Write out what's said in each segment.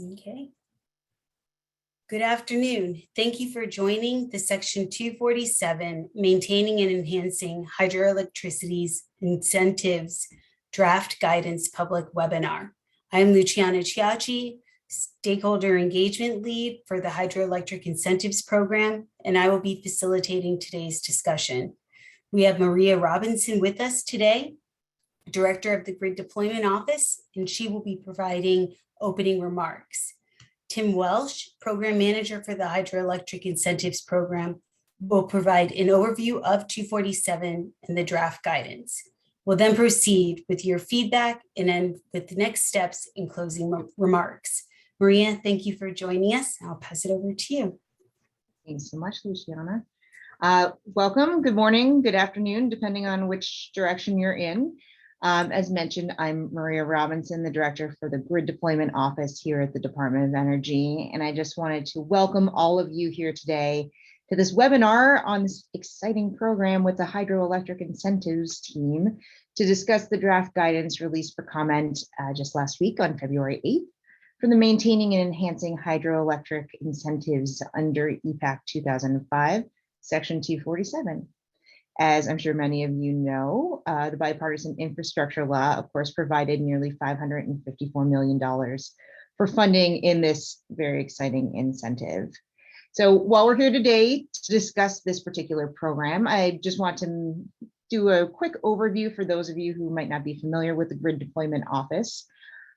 Okay. Good afternoon. Thank you for joining the Section 247 Maintaining and Enhancing Hydroelectricity's Incentives Draft Guidance public webinar. I am Luciana Ciacci, Stakeholder Engagement Lead for the Hydroelectric Incentives Program, and I will be facilitating today's discussion. We have Maria Robinson with us today, Director of the Grid Deployment Office, and she will be providing opening remarks. Tim Welsh, Program Manager for the Hydroelectric Incentives Program, will provide an overview of 247 and the draft guidance. We'll then proceed with your feedback and end with the next steps in closing remarks. Maria, thank you for joining us. I'll pass it over to you. Thanks so much, Luciana. Welcome, good morning, good afternoon, depending on which direction you're in. As mentioned, I'm Maria Robinson, the Director for the Grid Deployment Office here at the Department of Energy, and I just wanted to welcome all of you here today to this webinar on this exciting program with the Hydroelectric Incentives team to discuss the draft guidance released for comment just last week on February 8th for the Maintaining and Enhancing Hydroelectric Incentives under EPAC 2005, Section 247. As I'm sure many of you know, the Bipartisan Infrastructure Law, of course, provided nearly $554 million for funding in this very exciting incentive. So while we're here today to discuss this particular program, I just want to do a quick overview for those of you who might not be familiar with the Grid Deployment Office.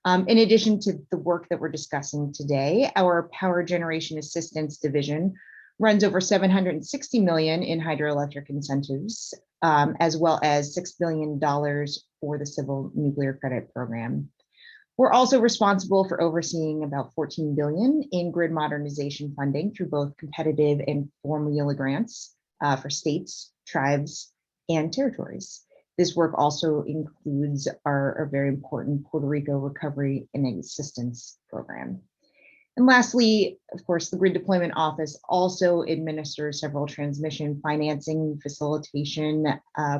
In addition to the work that we're discussing today, our Power Generation Assistance Division runs over $760 million in hydroelectric incentives, as well as $6 billion for the Civil Nuclear Credit Program. We're also responsible for overseeing about $14 billion in grid modernization funding through both competitive and formula grants for states, tribes, and territories. This work also includes our very important Puerto Rico Recovery and Assistance Program. And lastly, of course, the Grid Deployment Office also administers several transmission financing facilitation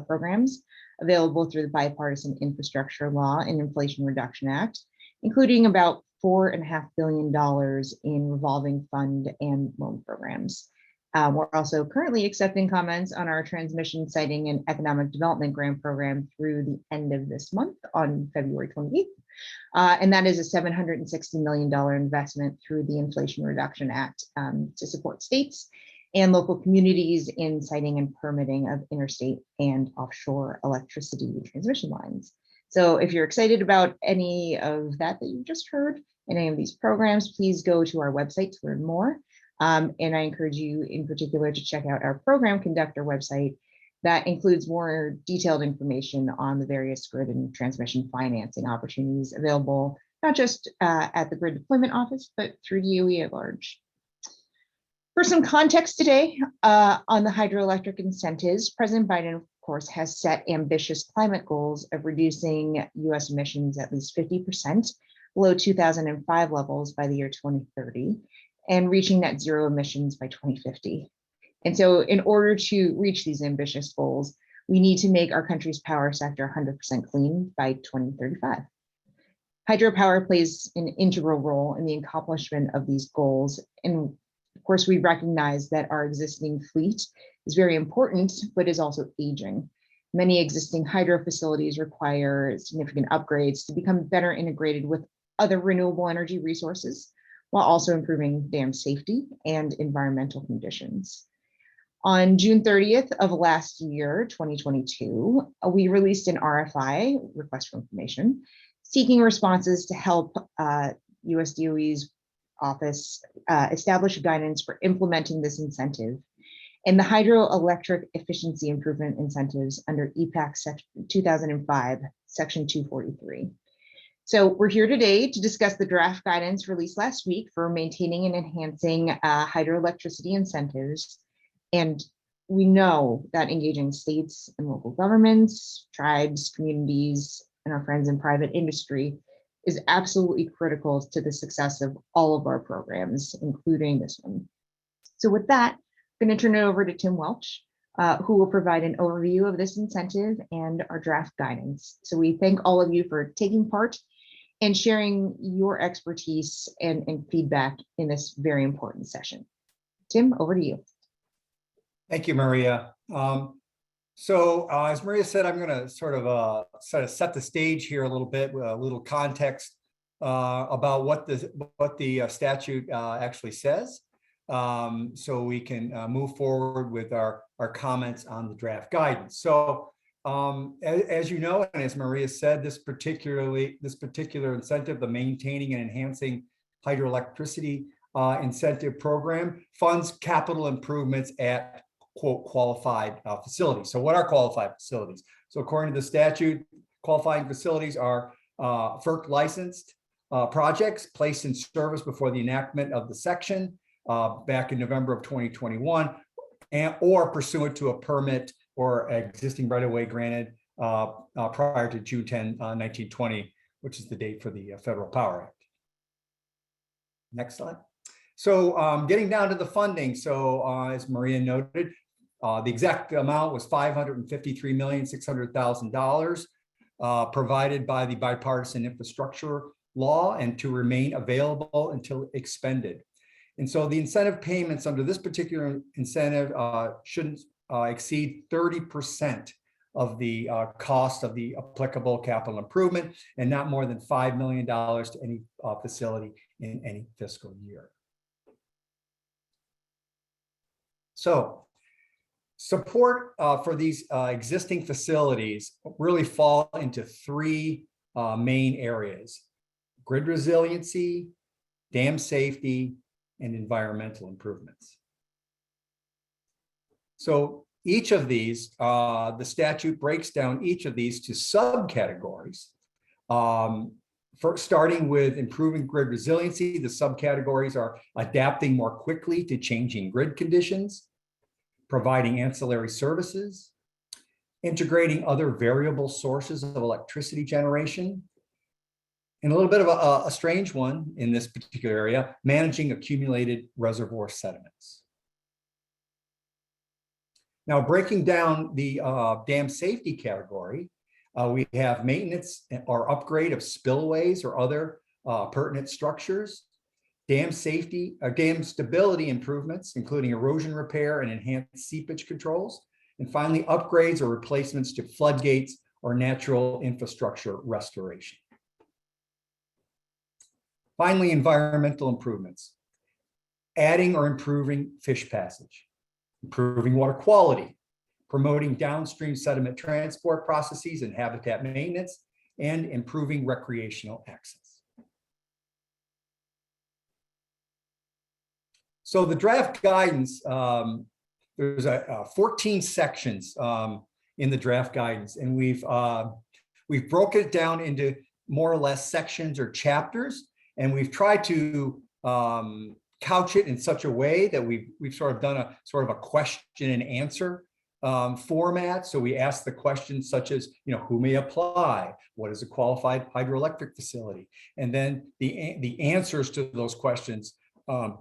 programs available through the Bipartisan Infrastructure Law and Inflation Reduction Act, including about $4.5 billion in revolving fund and loan programs. We're also currently accepting comments on our Transmission Siting and Economic Development Grant Program through the end of this month on February 28th. And that is a $760 million investment through the Inflation Reduction Act to support states and local communities in siting and permitting of interstate and offshore electricity transmission lines. So if you're excited about any of that you just heard in any of these programs, please go to our website to learn more. And I encourage you in particular to check out our Program Conductor website that includes more detailed information on the various grid and transmission financing opportunities available, not just at the Grid Deployment Office, but through DOE at large. For some context today on the hydroelectric incentives, President Biden, of course, has set ambitious climate goals of reducing US emissions at least 50% below 2005 levels by the year 2030 and reaching net zero emissions by 2050. And so in order to reach these ambitious goals, we need to make our country's power sector 100% clean by 2035. Hydropower plays an integral role in the accomplishment of these goals. And of course, we recognize that our existing fleet is very important, but is also aging. Many existing hydro facilities require significant upgrades to become better integrated with other renewable energy resources, while also improving dam safety and environmental conditions. On June 30th of last year, 2022, we released an RFI, request for information, seeking responses to help US DOE's office establish guidance for implementing this incentive and the hydroelectric efficiency improvement incentives under EPAC 2005, Section 243. So we're here today to discuss the draft guidance released last week for maintaining and enhancing hydroelectricity incentives. And we know that engaging states and local governments, tribes, communities, and our friends in private industry is absolutely critical to the success of all of our programs, including this one. So with that, I'm going to turn it over to Tim Welsh, who will provide an overview of this incentive and our draft guidance. So we thank all of you for taking part and sharing your expertise and feedback in this very important session. Tim, over to you. Thank you, Maria. As Maria said, I'm going to sort of set the stage here a little bit with a little context about what the statute actually says, so we can move forward with our comments on the draft guidance. So, as you know, and as Maria said, this particular incentive, the Maintaining and Enhancing Hydroelectricity Incentive Program, funds capital improvements at quote qualified facilities. So what are qualified facilities? So according to the statute, qualifying facilities are FERC licensed projects placed in service before the enactment of the section back in November of 2021, or pursuant to a permit or existing right-of-way granted prior to June 10, 1920, which is the date for the Federal Power Act. Next slide. So getting down to the funding. So as Maria noted, the exact amount was $553,600,000 provided by the bipartisan infrastructure law and to remain available until expended. And so the incentive payments under this particular incentive shouldn't exceed 30% of the cost of the applicable capital improvement and not more than $5 million to any facility in any fiscal year. So support for these existing facilities really fall into three main areas: grid resiliency, dam safety, and environmental improvements. So each of these, the statute breaks down each of these to subcategories. Starting with improving grid resiliency, the subcategories are adapting more quickly to changing grid conditions, providing ancillary services, integrating other variable sources of electricity generation, and a little bit of a strange one in this particular area, managing accumulated reservoir sediments. Now, breaking down the dam safety category, we have maintenance or upgrade of spillways or other pertinent structures, dam safety, dam stability improvements, including erosion repair and enhanced seepage controls, and finally, upgrades or replacements to floodgates or natural infrastructure restoration. Finally, environmental improvements, adding or improving fish passage, improving water quality, promoting downstream sediment transport processes and habitat maintenance, and improving recreational access. So the draft guidance, there's 14 sections in the draft guidance, and we've broken it down into more or less sections or chapters, and we've tried to couch it in such a way that we've sort of done a sort of a question and answer format. So we ask the questions such as, who may apply? What is a qualified hydroelectric facility? And then the answers to those questions are,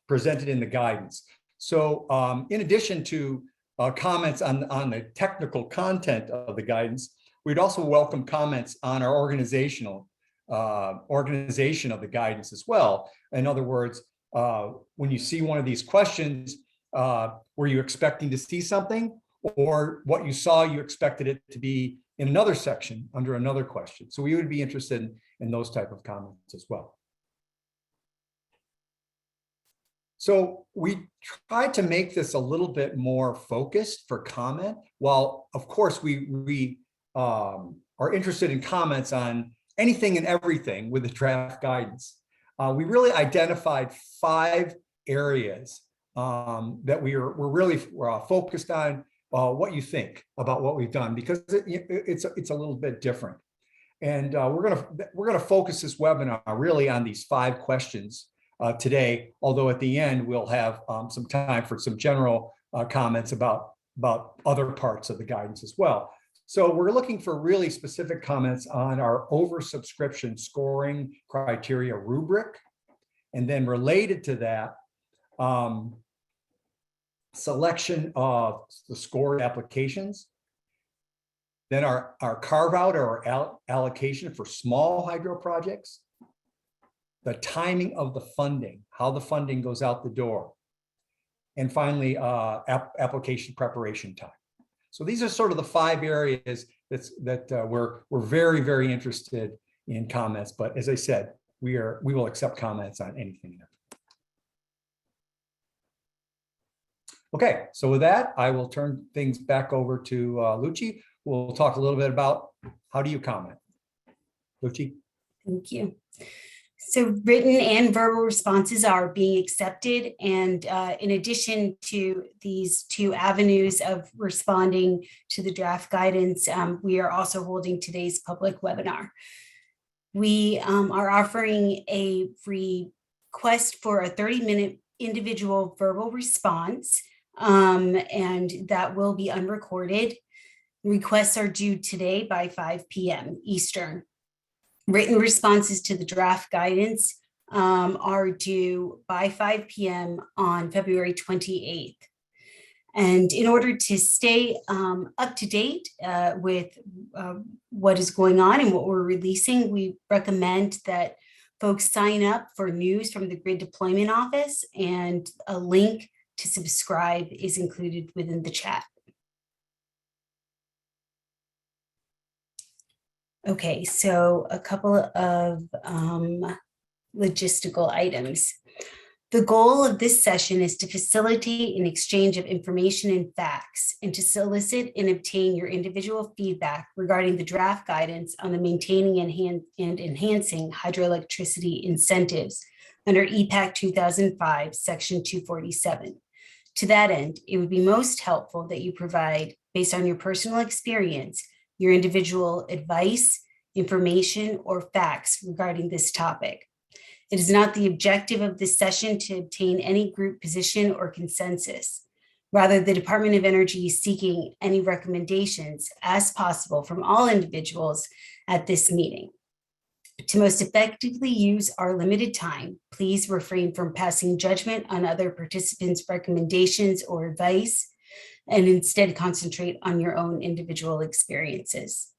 presented in the guidance. So in addition to comments on the technical content of the guidance, we'd also welcome comments on our organization of the guidance as well. In other words, when you see one of these questions, were you expecting to see something, or what you saw, you expected it to be in another section under another question? So we would be interested in those type of comments as well. So we tried to make this a little bit more focused for comment, while of course we are interested in comments on anything and everything with the draft guidance. We really identified 5 areas that we're really focused on what you think about what we've done, because it's a little bit different. And we're gonna focus this webinar really on these 5 questions today, although at the end we'll have some time for some general comments about other parts of the guidance as well. So we're looking for really specific comments on our oversubscription scoring criteria rubric, and then related to that, selection of the scored applications, then our carve out or our allocation for small hydro projects, the timing of the funding, how the funding goes out the door, and finally, application preparation time. So these are sort of the 5 areas that we're very, very interested in comments. But as I said, we will accept comments on anything. Okay, so with that, I will turn things back over to Lucci. We'll talk a little bit about how do you comment. Lucci? Thank you. So written and verbal responses are being accepted. And in addition to these 2 avenues of responding to the draft guidance, we are also holding today's public webinar. We are offering a request for a 30-minute individual verbal response, and that will be unrecorded. Requests are due today by 5 p.m. Eastern. Written responses to the draft guidance are due by 5 p.m. on February 28th. And in order to stay up to date with what is going on and what we're releasing, we recommend that folks sign up for news from the Grid Deployment Office, and a link to subscribe is included within the chat. Okay, so a couple of logistical items. The goal of this session is to facilitate an exchange of information and facts, and to solicit and obtain your individual feedback regarding the draft guidance on the maintaining and enhancing hydroelectricity incentives under EPAC 2005, Section 247. To that end, it would be most helpful that you provide, based on your personal experience, your individual advice, information, or facts regarding this topic. It is not the objective of this session to obtain any group position or consensus. Rather, the Department of Energy is seeking any recommendations as possible from all individuals at this meeting. To most effectively use our limited time, please refrain from passing judgment on other participants' recommendations or advice, and instead concentrate on your own individual experiences.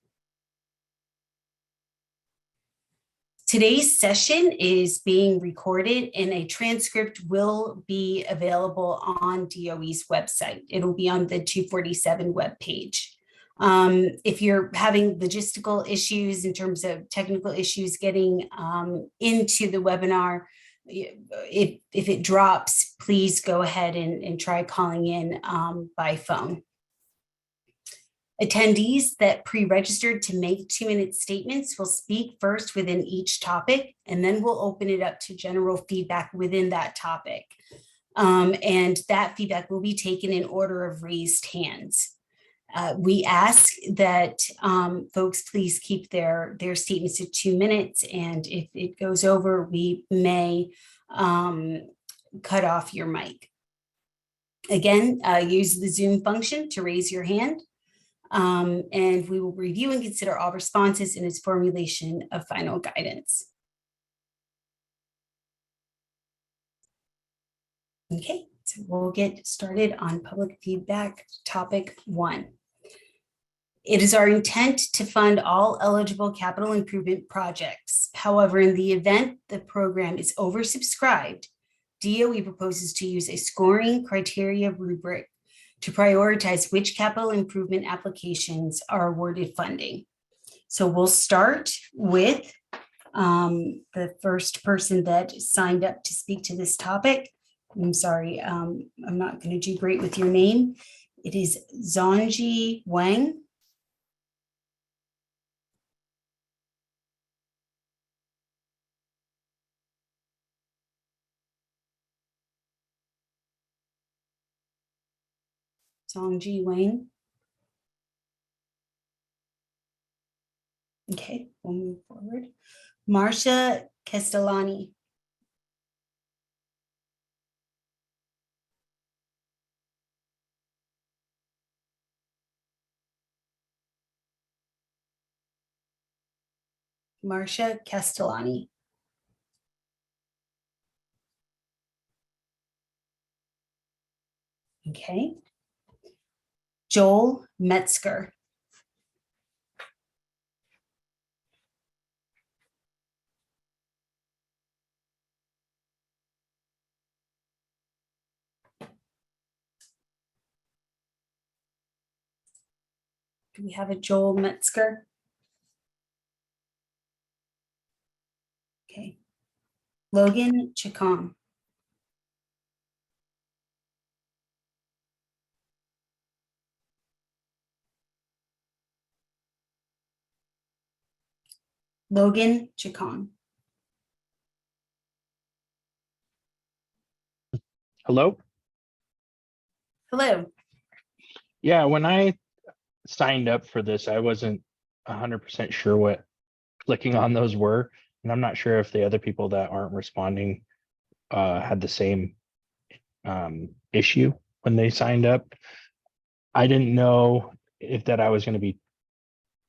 Today's session is being recorded, and a transcript will be available on DOE's website. It'll be on the 247 webpage. If you're having logistical issues in terms of technical issues getting into the webinar, if it drops, please go ahead and try calling in by phone. Attendees that pre-registered to make 2-minute statements will speak first within each topic, and then we'll open it up to general feedback within that topic. And that feedback will be taken in order of raised hands. We ask that folks please keep their statements to 2 minutes, and if it goes over, we may cut off your mic. Again, use the Zoom function to raise your hand, and we will review and consider all responses in its formulation of final guidance. Okay, so we'll get started on public feedback topic 1. It is our intent to fund all eligible capital improvement projects. However, in the event the program is oversubscribed, DOE proposes to use a scoring criteria rubric to prioritize which capital improvement applications are awarded funding. So we'll start with the first person that signed up to speak to this topic. I'm sorry, I'm not going to do great with your name. It is Zhongji Wang. Zhongji Wang. Okay, we'll move forward. Marcia Castellani. Marcia Castellani. Okay. Joel Metzger. Do we have a Joel Metzger? Okay. Logan Chacon. Logan Chacon. Hello? Hello. Yeah, when I signed up for this, I wasn't 100% sure what clicking on those were. And I'm not sure if the other people that aren't responding had the same issue when they signed up. I didn't know if that I was going to be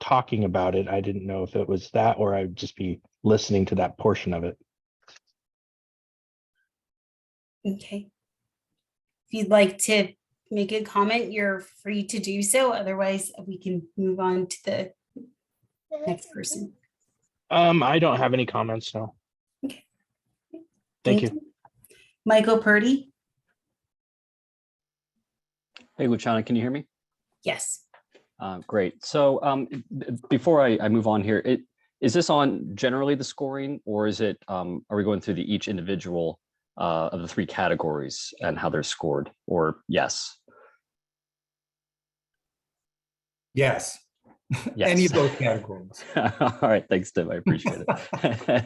talking about it. I didn't know if it was that or I'd just be listening to that portion of it. Okay. If you'd like to make a comment, you're free to do so. Otherwise, we can move on to the next person. I don't have any comments, no. Okay. Thank you. Michael Purdy? Hey, Luciana, can you hear me? Yes. Great. So before I move on here, is this on generally the scoring, or is it, are we going through each individual of the 3 categories and how they're scored, or yes? Yes. Yes. Any of those categories. All right, thanks, Tim. I appreciate it.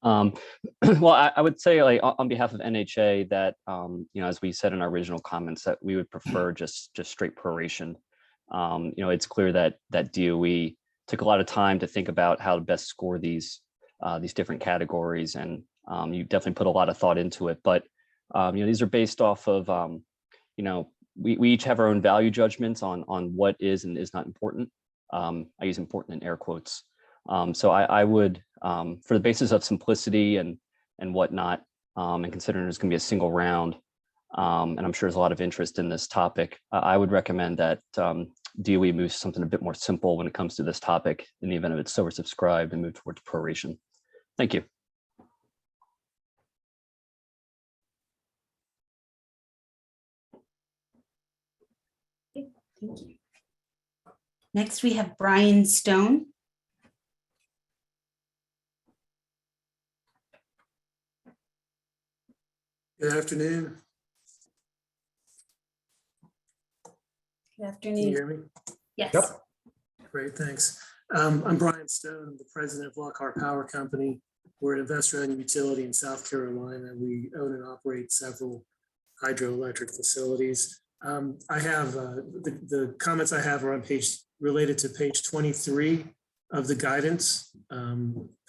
Well, I would say, like, on behalf of NHA, that as we said in our original comments, that we would prefer just straight proration. It's clear that DOE took a lot of time to think about how to best score these different categories, and you definitely put a lot of thought into it. But these are based off of we each have our own value judgments on what is and is not important. I use important in air quotes. So I would, for the basis of simplicity and whatnot, and considering there's going to be a single round, and I'm sure there's a lot of interest in this topic, I would recommend that DOE moves something a bit more simple when it comes to this topic in the event of it's oversubscribed and move towards proration. Thank you. Thank you. Next, we have Brian Stone. Good afternoon. Good Can you afternoon. hear me? Yes. Yep. Great, thanks. I'm Brian Stone, the president of Lockhart Power Company. We're an investor-owned utility in South Carolina. We own and operate several hydroelectric facilities. I have the comments I have are on related to page 23 of the guidance,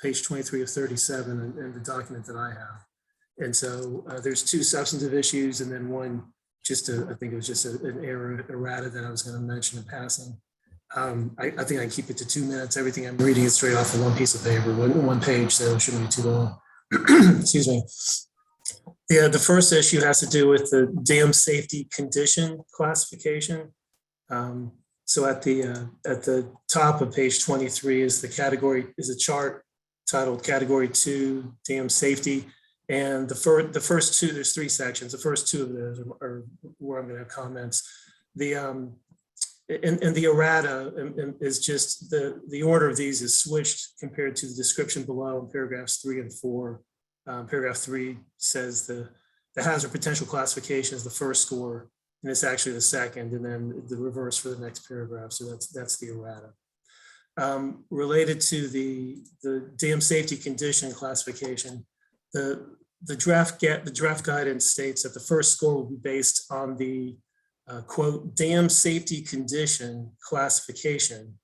page 23 of 37 and the document that I have. And so there's 2 substantive issues and then one I think it was just an errata that I was going to mention in passing. I think I can keep it to 2 minutes. Everything I'm reading is straight off of one piece of paper, one page, so it shouldn't be too long. Excuse me. The first issue has to do with the dam safety condition classification. So at the top of page 23 is a chart titled Category 2 Dam Safety. And the first 2, there's 3 sections. The first 2 of those are where I'm going to have comments. And the errata is just the order of these is switched compared to the description below in paragraphs 3 and 4. Paragraph 3 says the hazard potential classification is the first score, and it's actually the second, and then the reverse for the next paragraph. So that's the errata. Related to the dam safety condition classification, the draft guidance states that the first score will be based on the quote dam safety condition classification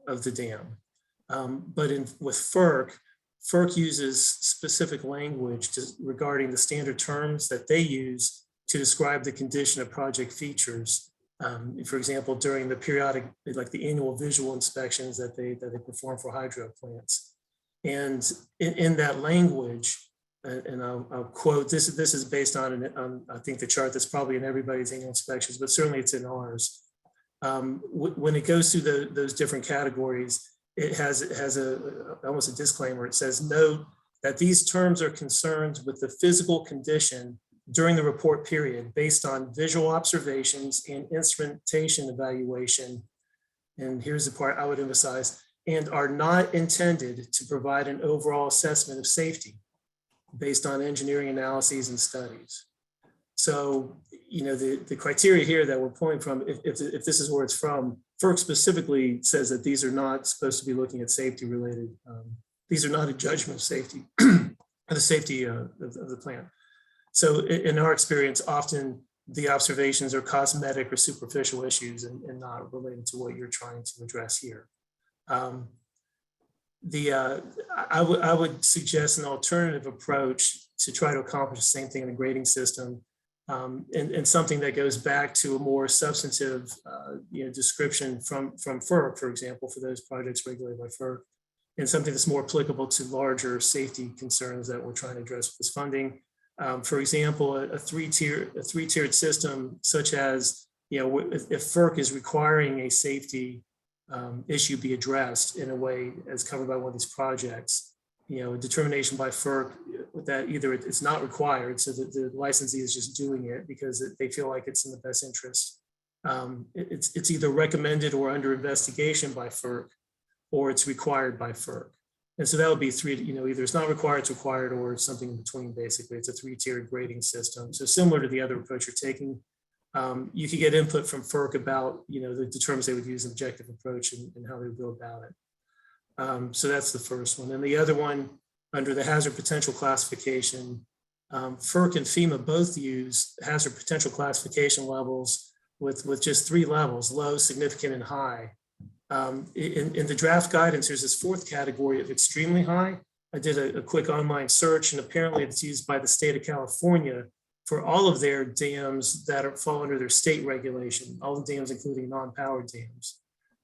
of the dam. But with FERC uses specific language regarding the standard terms that they use to describe the condition of project features. For example, during the periodic, like the annual visual inspections that they perform for hydro plants. And in that language, and I'll quote, this is based on I think the chart that's probably in everybody's annual inspections, but certainly it's in ours. When it goes through those different categories, it has almost a disclaimer. It says, note that these terms are concerned with the physical condition during the report period based on visual observations and instrumentation evaluation and here's the part I would emphasize, and are not intended to provide an overall assessment of safety based on engineering analyses and studies. So, you know, the criteria here that we're pulling from, if this is where it's from, FERC specifically says that these are not supposed to be looking at safety related. These are not a judgment of safety, of the safety of the plant. So in our experience, often the observations are cosmetic or superficial issues and not related to what you're trying to address here. I would suggest an alternative approach to try to accomplish the same thing in the grading system, and something that goes back to a more substantive description from FERC, for example, for those projects regulated by FERC, and something that's more applicable to larger safety concerns that we're trying to address with this funding. For example, a three-tiered system, such as, if FERC is requiring a safety issue be addressed in a way as covered by one of these projects, a determination by FERC that either it's not required, so that the licensee is just doing it because they feel like it's in the best interest. It's either recommended or under investigation by FERC, or it's required by FERC. And so that would be three, either it's not required, it's required, or it's something in between, basically. It's a three-tiered grading system. So similar to the other approach you're taking, you could get input from FERC about, the terms they would use, objective approach, and how they would go about it. So that's the first one. And the other one, under the hazard potential classification, FERC and FEMA both use hazard potential classification levels with just 3 levels: low, significant, and high. In the draft guidance, there's this 4th category of extremely high. I did a quick online search, and apparently it's used by the state of California for all of their dams that fall under their state regulation, all the dams, including non-powered dams.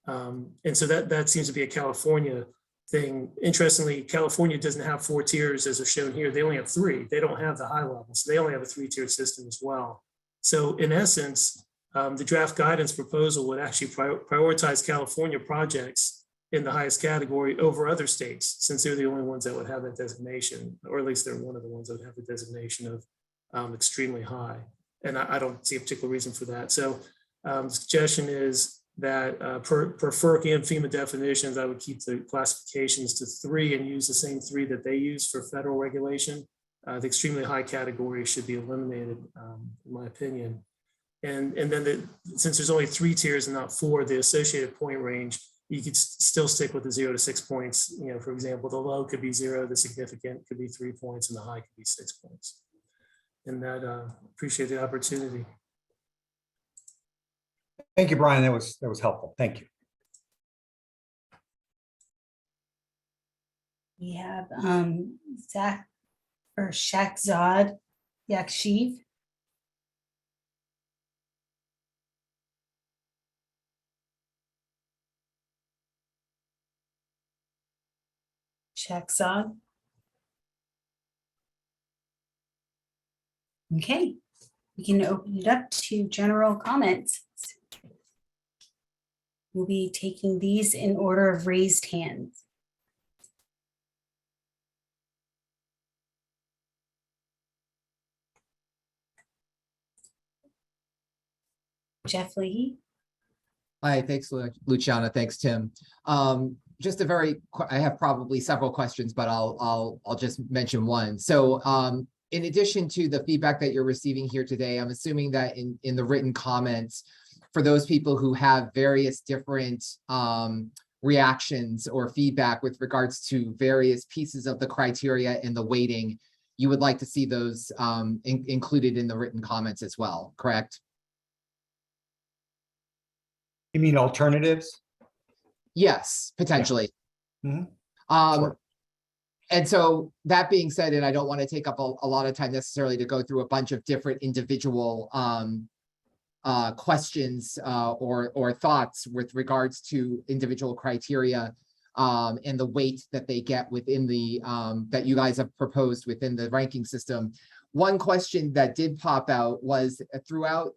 And so that seems to be a California thing. Interestingly, California doesn't have 4 tiers as are shown here. They only have 3. They don't have the high level, so they only have a 3-tiered system as well. So in essence, the draft guidance proposal would actually prioritize California projects in the highest category over other states, since they're the only ones that would have that designation, or at least they're one of the ones that would have the designation of extremely high. And I don't see a particular reason for that. So the suggestion is that per FERC and FEMA definitions, I would keep the classifications to 3 and use the same 3 that they use for federal regulation. The extremely high category should be eliminated, in my opinion. And then since there's only 3 tiers and not 4, the associated point range, you could still stick with the 0 to 6 points. For example, the low could be 0, the significant could be 3 points, and the high could be 6 points. And that, appreciate the opportunity. Thank you, Brian. That was helpful. Thank you. We have Zach or Shakzad Yakshiv. Shakzad. Okay, we can open it up to general comments. We'll be taking these in order of raised hands. Jeff Leahy. Hi, thanks, Luciana. Thanks, Tim. Just I have probably several questions, but I'll just mention one. So in addition to the feedback that you're receiving here today, I'm assuming that in the written comments, for those people who have various different reactions or feedback with regards to various pieces of the criteria and the weighting, you would like to see those included in the written comments as well, correct? You mean alternatives? Yes, potentially. Yeah. Sure. And so that being said, and I don't want to take up a lot of time necessarily to go through a bunch of different individual questions or thoughts with regards to individual criteria and the weight that they get within the that you guys have proposed within the ranking system. One question that did pop out was throughout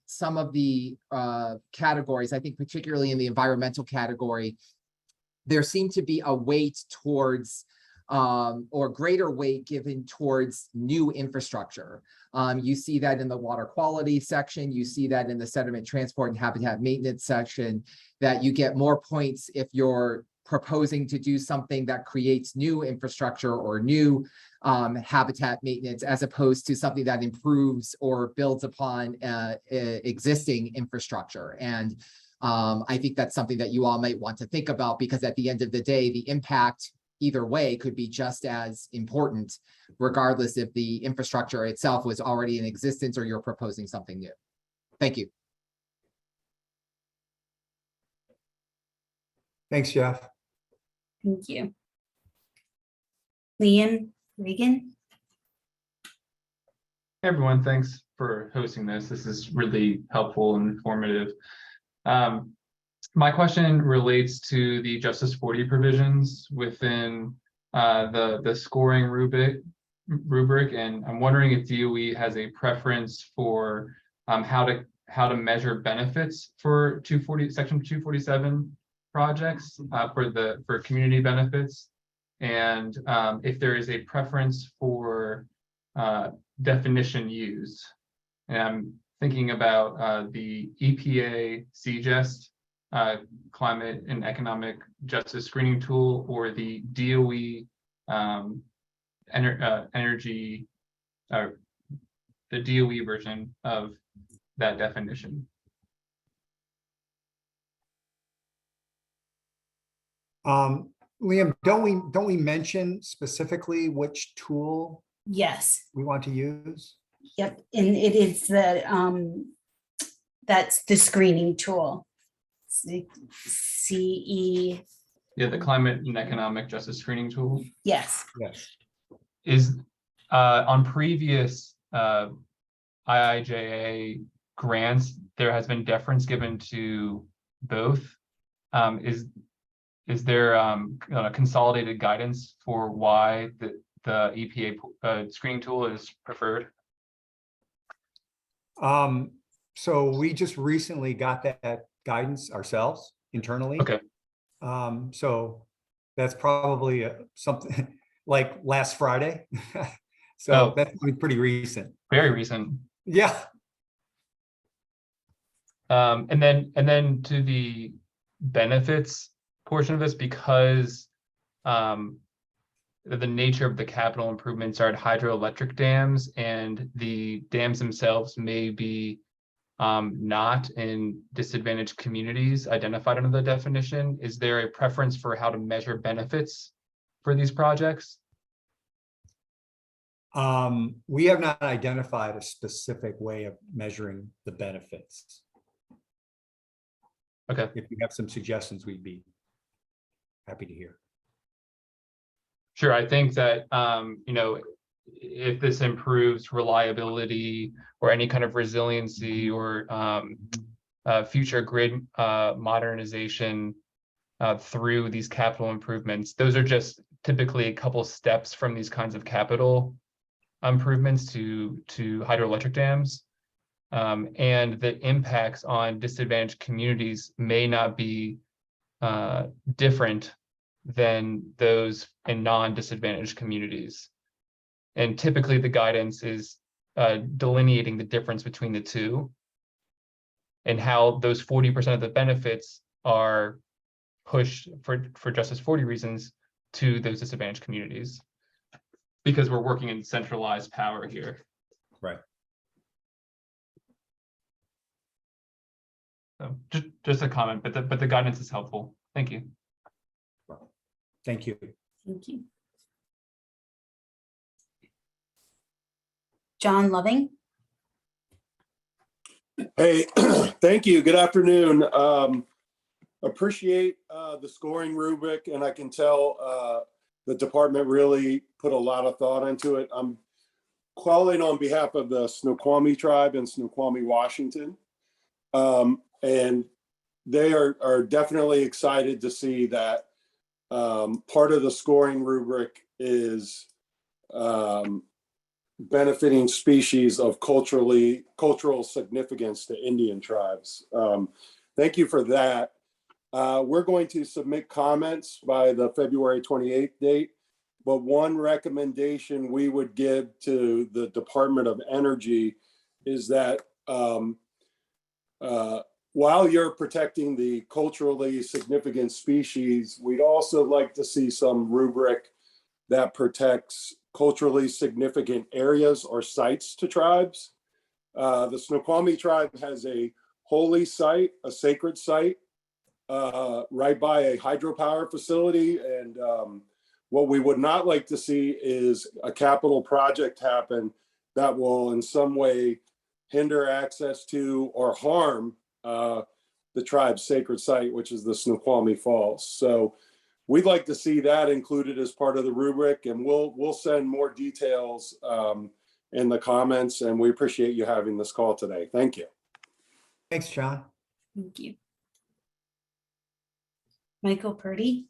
some of the categories, I think particularly in the environmental category, there seemed to be a weight towards or greater weight given towards new infrastructure. You see that in the water quality section, you see that in the sediment transport and habitat maintenance section, that you get more points if you're proposing to do something that creates new infrastructure or new habitat maintenance, as opposed to something that improves or builds upon existing infrastructure. And I think that's something that you all might want to think about, because at the end of the day, the impact either way could be just as important, regardless if the infrastructure itself was already in existence or you're proposing something new. Thank you. Thanks, Jeff. Thank you. Liam Regan. Hey everyone, thanks for hosting this. This is really helpful and informative. My question relates to the Justice 40 provisions within the scoring rubric, and I'm wondering if DOE has a preference for how to measure benefits for Section 247 projects for community benefits, and if there is a preference for definition used. And I'm thinking about the EPA CGEST climate and economic justice screening tool, or the DOE energy, the DOE version of that definition. Liam, don't we mention specifically which tool Yes. we want to use? Yep. And it is the that's the screening tool. CE. Yeah, the climate and economic justice screening tool Yes. Yes. is on previous IIJA grants, there has been deference given to both. Is there consolidated guidance for why the EPA screening tool is preferred? So we just recently got that guidance ourselves internally. Okay. So that's probably something like last Friday. So Oh. that's pretty recent. Very recent. Yeah. And then to the benefits portion of this, because the nature of the capital improvements are at hydroelectric dams, and the dams themselves may be not in disadvantaged communities identified under the definition. Is there a preference for how to measure benefits for these projects? We have not identified a specific way of measuring the benefits. Okay. If you have some suggestions, we'd be happy to hear. Sure, I think that, if this improves reliability or any kind of resiliency or future grid modernization through these capital improvements, those are just typically a couple steps from these kinds of capital improvements to hydroelectric dams. And the impacts on disadvantaged communities may not be different than those in non-disadvantaged communities. And typically the guidance is delineating the difference between the two, and how those 40% of the benefits are pushed for Justice 40 reasons to those disadvantaged communities, because we're working in centralized power here. Right. So just a comment, but the guidance is helpful. Thank you. Thank you. Thank you. John Loving. Hey, thank you. Good afternoon. Appreciate the scoring rubric, and I can tell the department really put a lot of thought into it. I'm calling on behalf of the Snoqualmie tribe in Snoqualmie, Washington. And they are definitely excited to see that part of the scoring rubric is benefiting species of cultural significance to Indian tribes. Thank you for that. We're going to submit comments by the February 28th date, But one recommendation we would give to the Department of Energy is that while you're protecting the culturally significant species, we'd also like to see some rubric that protects culturally significant areas or sites to tribes. The Snoqualmie tribe has a holy site, a sacred site, right by a hydropower facility. And what we would not like to see is a capital project happen that will in some way hinder access to or harm the tribe's sacred site, which is the Snoqualmie Falls. So we'd like to see that included as part of the rubric, and we'll send more details in the comments, and we appreciate you having this call today. Thank you. Thanks, John. Thank you. Michael Purdy.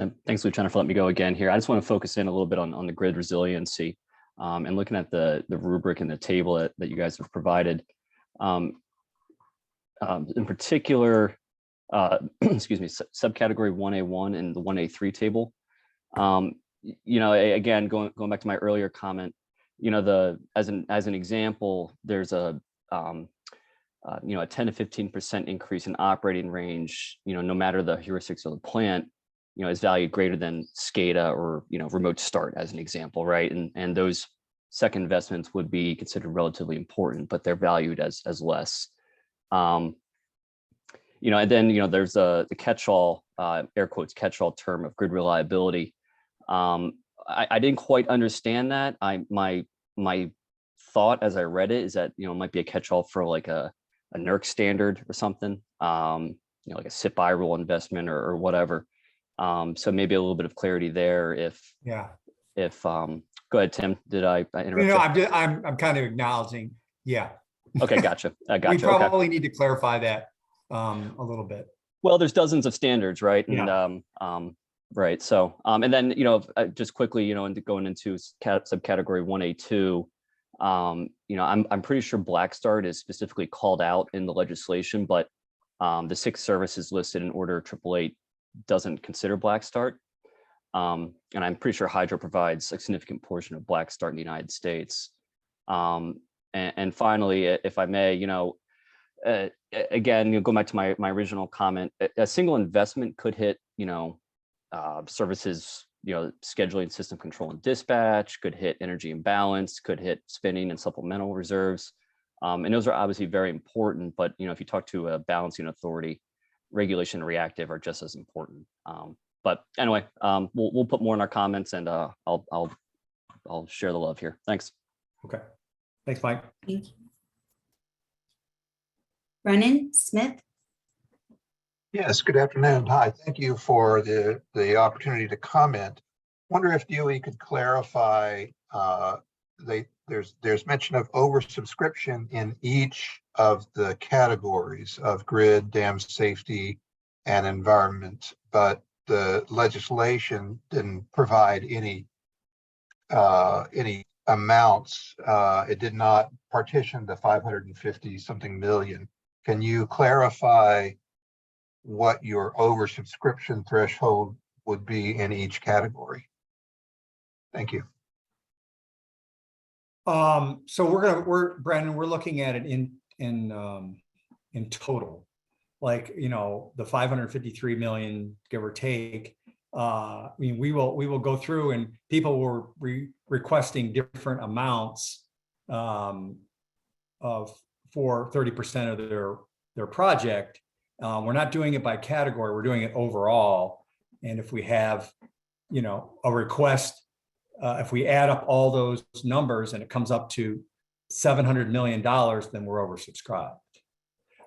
And thanks, Luciana, for letting me go again here. I just want to focus in a little bit on the grid resiliency and looking at the rubric and the table that you guys have provided. In particular, excuse me, subcategory 1A1 and the 1A3 table. You know, again, going back to my earlier comment, you know, as an example, there's a you know, a 10 to 15% increase in operating range, you know, no matter the heuristics of the plant, you know, is valued greater than SCADA or, you know, remote start as an example, right? And those second investments would be considered relatively important, but they're valued as less. You know, and then, you know, there's the catch-all, air quotes, catch-all term of grid reliability. I didn't quite understand that. My thought as I read it is that, you know, it might be a catch-all for like a NERC standard or something, you know, like a SIP-I rule investment or whatever. So maybe a little bit of clarity there if go ahead, Tim, did I interrupt you? No, I'm kind of acknowledging. Yeah. Okay, gotcha. I gotcha. We probably need to clarify that a little bit. Well, there's dozens of standards, right? Yeah. And right. So, and then, you know, just quickly, you know, into going into subcategory 1A2, you know, I'm pretty sure Black Start is specifically called out in the legislation, but the 6 services listed in order 888 doesn't consider Black Start. And I'm pretty sure Hydro provides a significant portion of Black Start in the United States. And finally, if I may, you know, again, you know, go back to my original comment, a single investment could hit, you know, services, you know, scheduling, system control and dispatch, could hit energy imbalance, could hit spending and supplemental reserves. And those are obviously very important, but, you know, if you talk to a balancing authority, regulation and reactive are just as important. But anyway, we'll put more in our comments, and I'll share the love here. Thanks. Okay. Thanks, Mike. Thank you. Brennan Smith. Yes, good afternoon. Hi, thank you for the opportunity to comment. Wonder if DOE could clarify, there's mention of oversubscription in each of the categories of grid, dam safety, and environment, but the legislation didn't provide any amounts. It did not partition the 550 something million. Can you clarify what your oversubscription threshold would be in each category? Thank you. So Brandon, we're looking at it in total, like, you know, the 553 million, give or take. I mean, we will go through, and people were requesting different amounts for 30% of their project. We're not doing it by category, we're doing it overall. And if we have, you know, a request, if we add up all those numbers and it comes up to $700 million, then we're oversubscribed.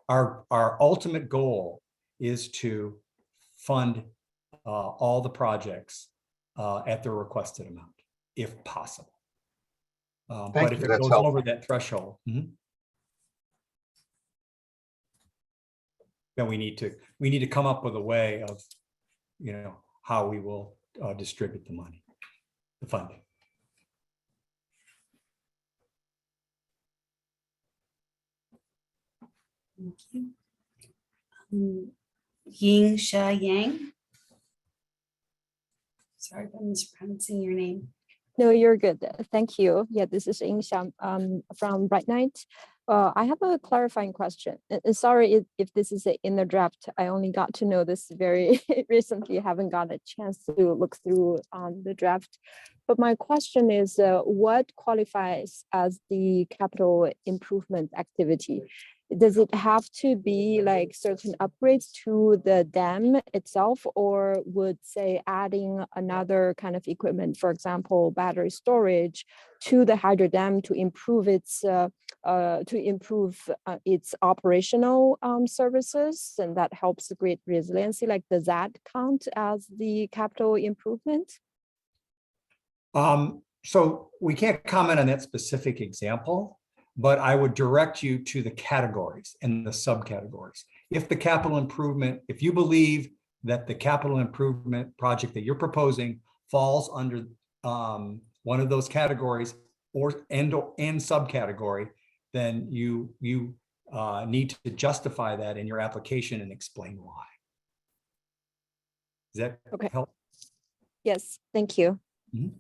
Our ultimate goal is to fund all the projects at the requested amount, if possible. But if it goes over that threshold, then we need to come up with a way of, you know, how we will distribute the money, the funding. Thank you. Ying Sha Yang. Sorry if I'm mispronouncing your name. No, you're good. Thank you. Yeah, this is Ying Xiang from Bright Night. I have a clarifying question. And sorry if this is in the draft. I only got to know this very recently. I haven't got a chance to look through the draft. But my question is, what qualifies as the capital improvement activity? Does it have to be like certain upgrades to the dam itself, or would say adding another kind of equipment, for example, battery storage to the hydro dam to improve its operational services, and that helps the grid resiliency? Like, does that count as the capital improvement? So we can't comment on that specific example, but I would direct you to the categories and the subcategories. If the capital improvement, if you believe that the capital improvement project that you're proposing falls under one of those categories and subcategory, then you need to justify that in your application and explain why. Does that help? Yes, thank you. Mhm.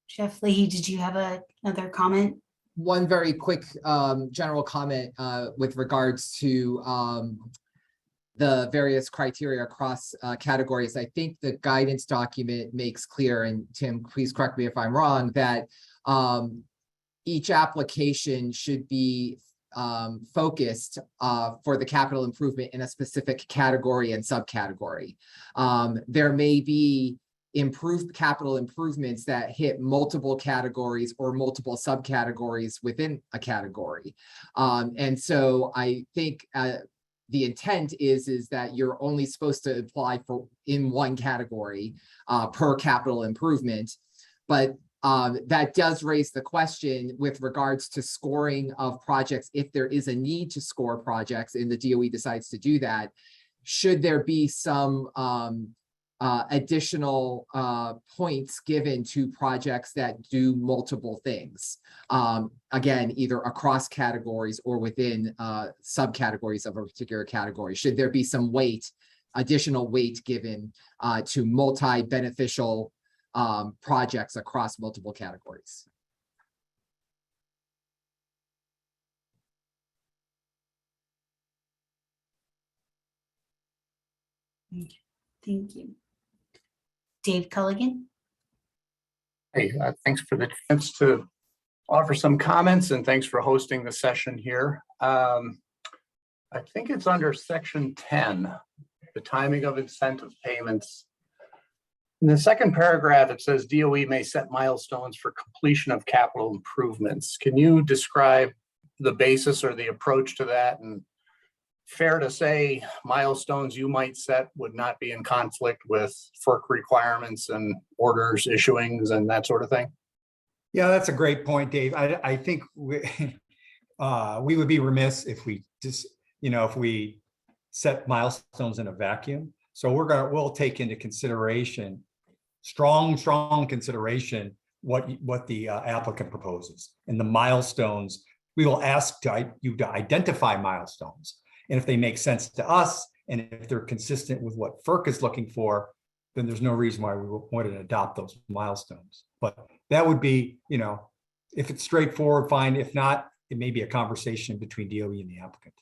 Jeff Leahy, did you have another comment? One very quick general comment with regards to the various criteria across categories. I think the guidance document makes clear, and Tim, please correct me if I'm wrong, that each application should be focused for the capital improvement in a specific category and subcategory. There may be improved capital improvements that hit multiple categories or multiple subcategories within a category. And so I think the intent is that you're only supposed to apply for in one category per capital improvement. But that does raise the question with regards to scoring of projects. If there is a need to score projects and the DOE decides to do that, should there be some additional points given to projects that do multiple things? Again, either across categories or within subcategories of a particular category. Should there be some weight, additional weight given to multi-beneficial projects across multiple categories? Thank you. Dave Culligan. Hey, thanks for the chance to offer some comments, and thanks for hosting the session here. I think it's under section 10, the timing of incentive payments. In the second paragraph, it says DOE may set milestones for completion of capital improvements. Can you describe the basis or the approach to that? And fair to say milestones you might set would not be in conflict with FERC requirements and orders issuings and that sort of thing? Yeah, that's a great point, Dave. I think we would be remiss if we just, if we set milestones in a vacuum. So we'll take into consideration, strong consideration, what the applicant proposes and the milestones. We will ask you to identify milestones. And if they make sense to us, and if they're consistent with what FERC is looking for, then there's no reason why we wouldn't adopt those milestones. But that would be, if it's straightforward, fine. If not, it may be a conversation between DOE and the applicant.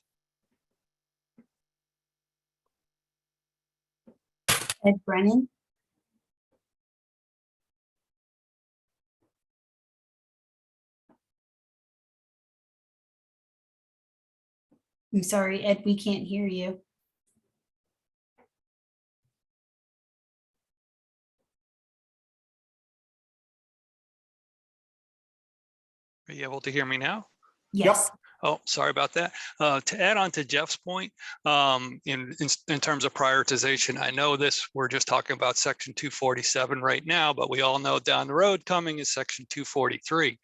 Ed Brennan. I'm sorry, Ed, we can't hear you. Are you able to hear me now? Yes. Yep. Oh, sorry about that. To add on to Jeff's point, in terms of prioritization, I know we're just talking about section 247 right now, but we all know down the road coming is section 243.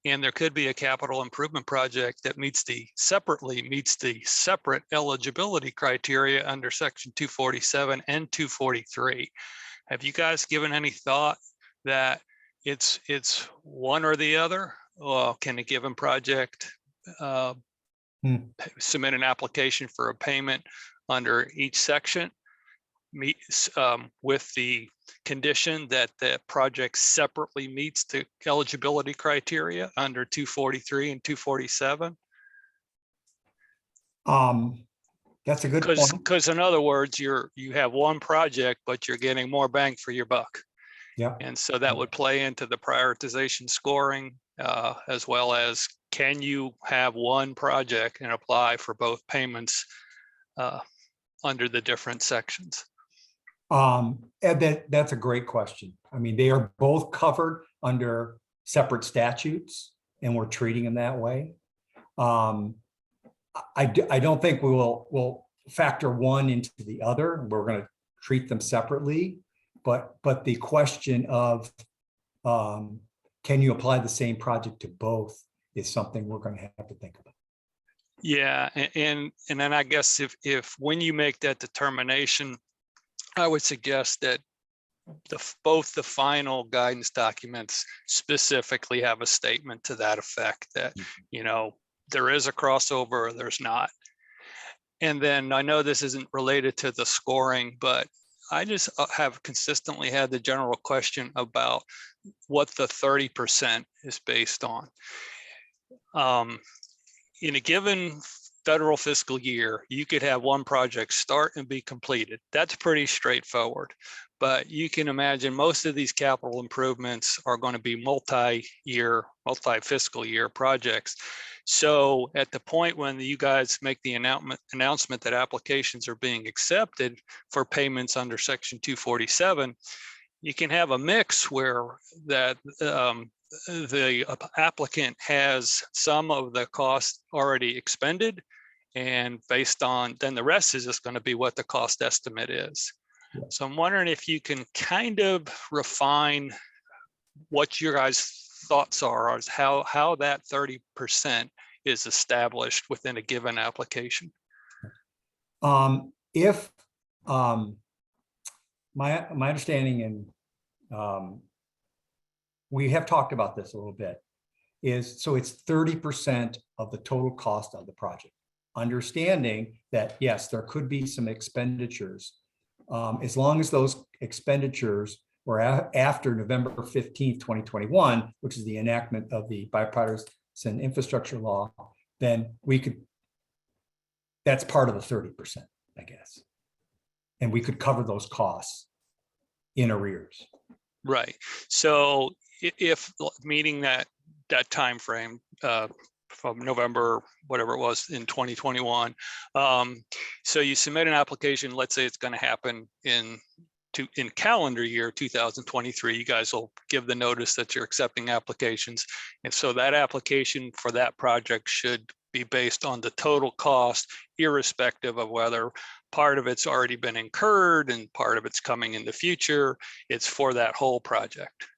And there could be a capital improvement project that meets the separate eligibility criteria under section 247 and 243. Have you guys given any thought that it's one or the other? Or can a given project submit an application for a payment under each section, meets with the condition that the project separately meets the eligibility criteria under 243 and 247. That's a good point. Because in other words, you have one project, but you're getting more bang for your buck. Yeah. And so that would play into the prioritization scoring, as well as, can you have one project and apply for both payments under the different sections? And that's a great question. I mean, they are both covered under separate statutes, and we're treating them that way. I don't think we'll factor one into the other. We're going to treat them separately. But the question of can you apply the same project to both is something we're going to have to think about. Yeah, and then I guess if when you make that determination, I would suggest that both the final guidance documents specifically have a statement to that effect that, there is a crossover or there's not. And then I know this isn't related to the scoring, but I just have consistently had the general question about what the 30% is based on. In a given federal fiscal year, you could have one project start and be completed. That's pretty straightforward. But you can imagine most of these capital improvements are going to be multi-year, multi-fiscal year projects. So at the point when you guys make the announcement that applications are being accepted for payments under Section 247, you can have a mix where that the applicant has some of the cost already expended, and based on, then the rest is just going to be what the cost estimate is. Yeah. So I'm wondering if you can kind of refine what your guys' thoughts are as how that 30% is established within a given application. If my understanding, and we have talked about this a little bit, is so it's 30% of the total cost of the project. Understanding that, yes, there could be some expenditures, as long as those expenditures were after November 15th, 2021, which is the enactment of the bipartisan infrastructure law, then we could, that's part of the 30%, I guess. And we could cover those costs in arrears. Right. So if meeting that time frame from November, whatever it was in 2021, so you submit an application, let's say it's going to happen in calendar year 2023, you guys will give the notice that you're accepting applications. And so that application for that project should be based on the total cost, irrespective of whether part of it's already been incurred and part of it's coming in the future. It's for that whole project.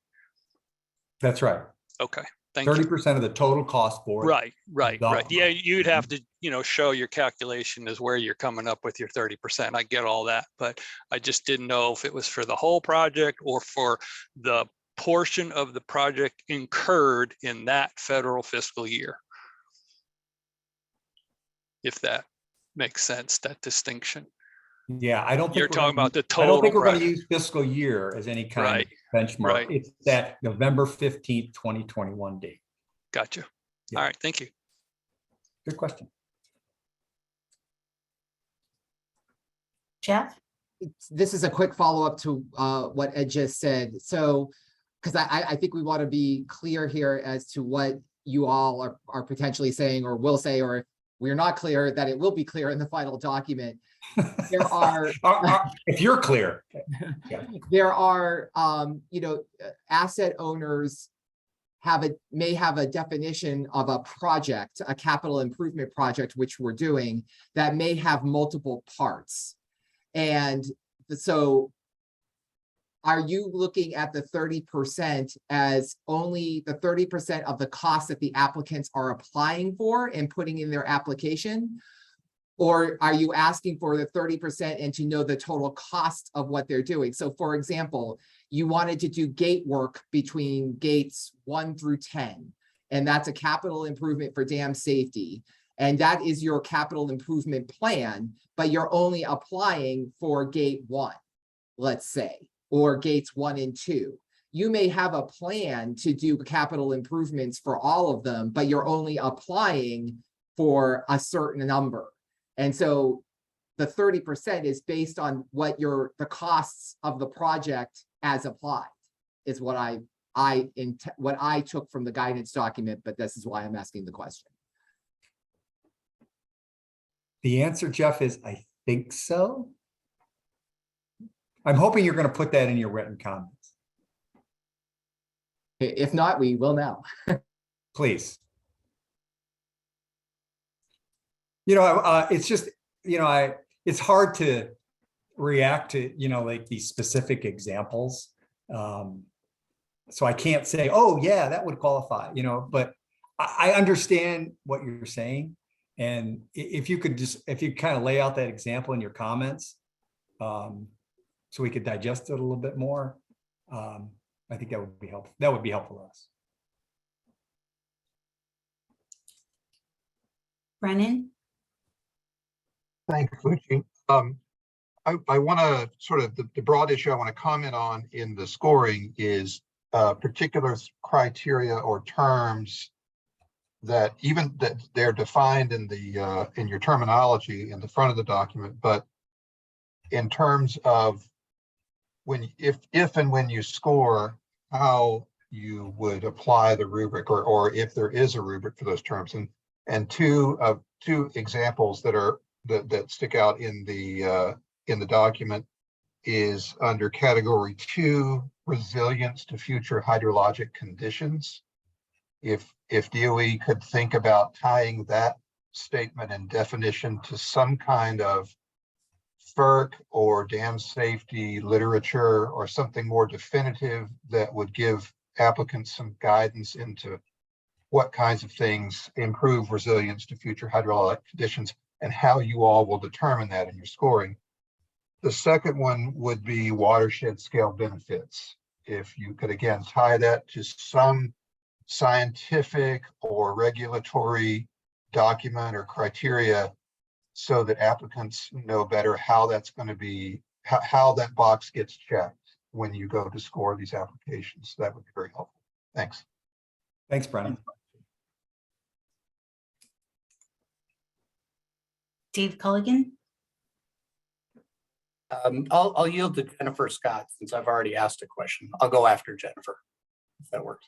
That's right. Okay. Thank you. 30% of the total cost for it. Right. Yeah, you'd have to, show your calculation as where you're coming up with your 30%. I get all that, but I just didn't know if it was for the whole project or for the portion of the project incurred in that federal fiscal year. If that makes sense, that distinction. Yeah, I don't think you're talking about the total. I don't think we're going to use fiscal year as any kind of benchmark. Right. It's that November 15th, 2021 date. Gotcha. Yeah. All right. Thank you. Good question. Jeff? This is a quick follow-up to what Ed just said. So, because I think we want to be clear here as to what you all are potentially saying or will say, or if we're not clear, that it will be clear in the final document. There are, if you're clear, there are, asset owners may have a definition of a project, a capital improvement project, which we're doing, that may have multiple parts. And so are you looking at the 30% as only the 30% of the cost that the applicants are applying for and putting in their application? Or are you asking for the 30% and to know the total cost of what they're doing? So for example, you wanted to do gate work between gates 1 through 10, and that's a capital improvement for dam safety. And that is your capital improvement plan, but you're only applying for gate 1, let's say, or gates 1 and 2. You may have a plan to do capital improvements for all of them, but you're only applying for a certain number. And so the 30% is based on what the costs of the project as applied, is what what I took from the guidance document, but this is why I'm asking the question. The answer, Jeff, is I think so. I'm hoping you're going to put that in your written comments. If not, we will now. Please. It's just, it's hard to react to, like these specific examples. So I can't say, oh yeah, that would qualify, but I understand what you're saying. And if you kind of lay out that example in your comments, so we could digest it a little bit more, I think that would be helpful. That would be helpful to us. Brennan? Thanks, Lucy. I want to sort of, the broad issue I want to comment on in the scoring is particular criteria or terms that even that they're defined in the in your terminology in the front of the document, but in terms of if and when you score, how you would apply the rubric, or if there is a rubric for those terms, and two examples that stick out in the document is under category 2, resilience to future hydrologic conditions. If DOE could think about tying that statement and definition to some kind of FERC or dam safety literature or something more definitive that would give applicants some guidance into what kinds of things improve resilience to future hydraulic conditions and how you all will determine that in your scoring. The second one would be watershed scale benefits. If you could again tie that to some scientific or regulatory document or criteria so that applicants know better how that's going to be, how that box gets checked when you go to score these applications. That would be very helpful. Thanks. Thanks, Brennan. Dave Culligan? I'll yield to Jennifer Scott since I've already asked a question. I'll go after Jennifer, if that works.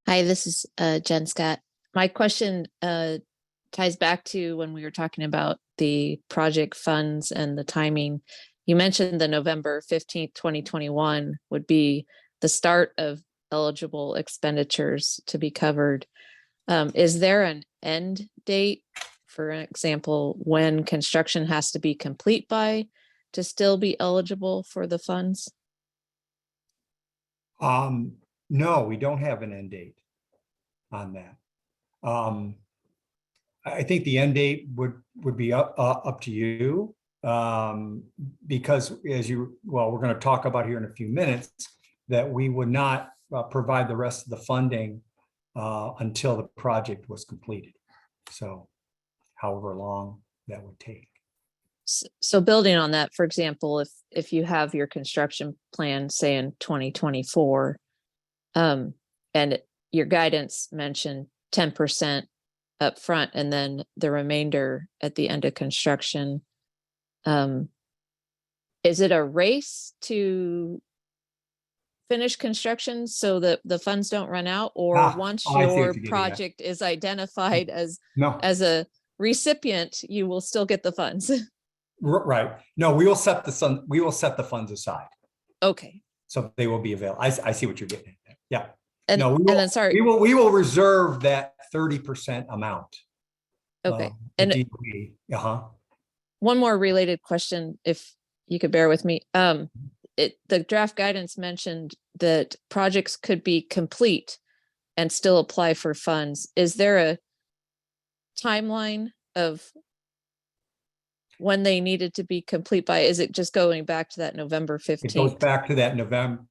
Hi, this is Jen Scott. My question ties back to when we were talking about the project funds and the timing. You mentioned the November 15th, 2021 would be the start of eligible expenditures to be covered. Is there an end date, for example, when construction has to be complete by to still be eligible for the funds? No, we don't have an end date on that. I think the end date would be up to you, because we're going to talk about here in a few minutes, that we would not provide the rest of the funding until the project was completed. So however long that would take. So building on that, for example, if you have your construction plan, say in 2024, and your guidance mentioned 10% up front and then the remainder at the end of construction, is it a race to finish construction so that the funds don't run out, or once your project is identified as a recipient, you will still get the funds? Right. No, we will set the funds aside. Okay. So they will be available. I see what you're getting at. Yeah. And, no, and then sorry. We will reserve that 30% amount. Okay. And one more related question, if you could bear with me. The draft guidance mentioned that projects could be complete and still apply for funds. Is there a timeline of when they needed to be complete by? Is it just going back to that November 15th? It goes back to that November.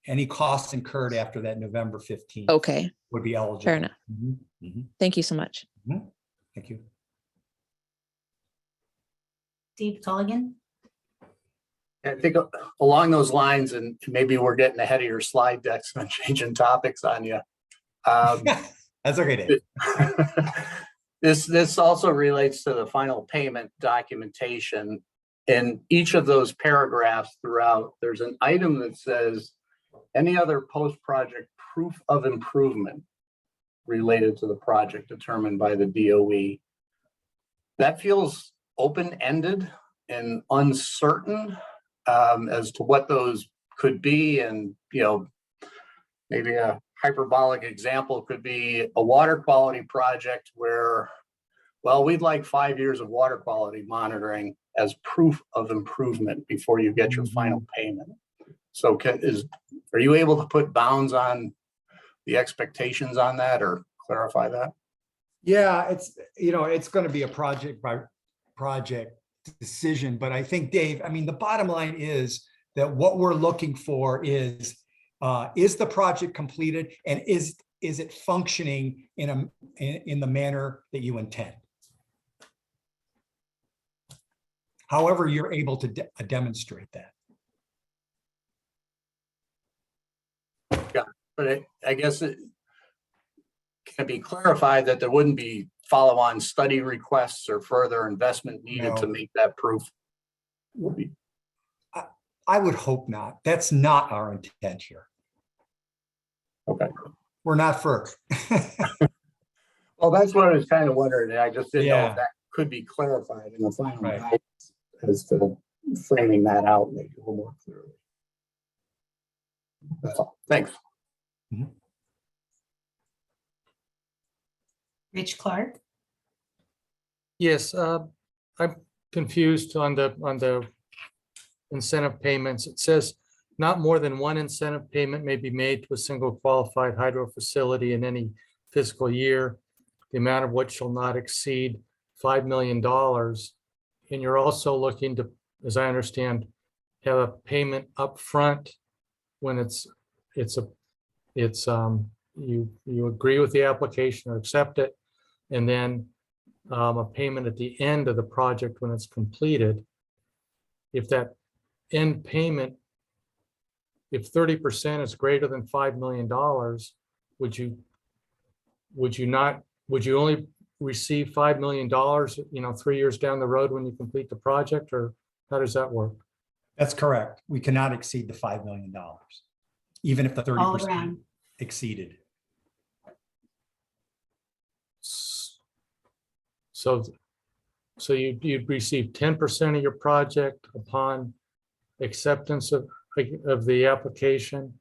any costs incurred after that November 15th Okay, would be eligible. fair enough. Mhm, mhm, Thank you so much. mhm. Thank you. Dave Culligan. I think along those lines, and maybe we're getting ahead of your slide decks and changing topics on you. That's okay, Dave. This also relates to the final payment documentation. In each of those paragraphs throughout, there's an item that says any other post-project proof of improvement related to the project determined by the DOE. That feels open-ended and uncertain as to what those could be. And, you know, maybe a hyperbolic example could be a water quality project where, well, we'd like 5 years of water quality monitoring as proof of improvement before you get your final payment. So are you able to put bounds on the expectations on that or clarify that? Yeah, it's going to be a project by project decision, but I think, Dave, I mean, the bottom line is that what we're looking for is the project completed, and is it functioning in the manner that you intend? However, you're able to demonstrate that. Yeah, but I guess it can be clarified that there wouldn't be follow-on study requests or further investment needed to No. make that proof. I would hope not. That's not our intent here. Okay. We're not FERC. Well, that's what I was kind of wondering. I just didn't know Yeah. if that could be clarified in the final Right. guidance as to framing that out maybe a little more clearly. That's all. Thanks. Rich Clark. Yes, I'm confused on the incentive payments. It says not more than one incentive payment may be made to a single qualified hydro facility in any fiscal year, the amount of which shall not exceed $5 million. And you're also looking to, as I understand, have a payment up front when you agree with the application or accept it, and then a payment at the end of the project when it's completed. If that end payment, if 30% is greater than $5 million, would you only receive $5 million, 3 years down the road when you complete the project, or how does that work? That's correct. We cannot exceed the $5 million, even if the All 30% around. exceeded. So you'd receive 10% of your project upon acceptance of the application,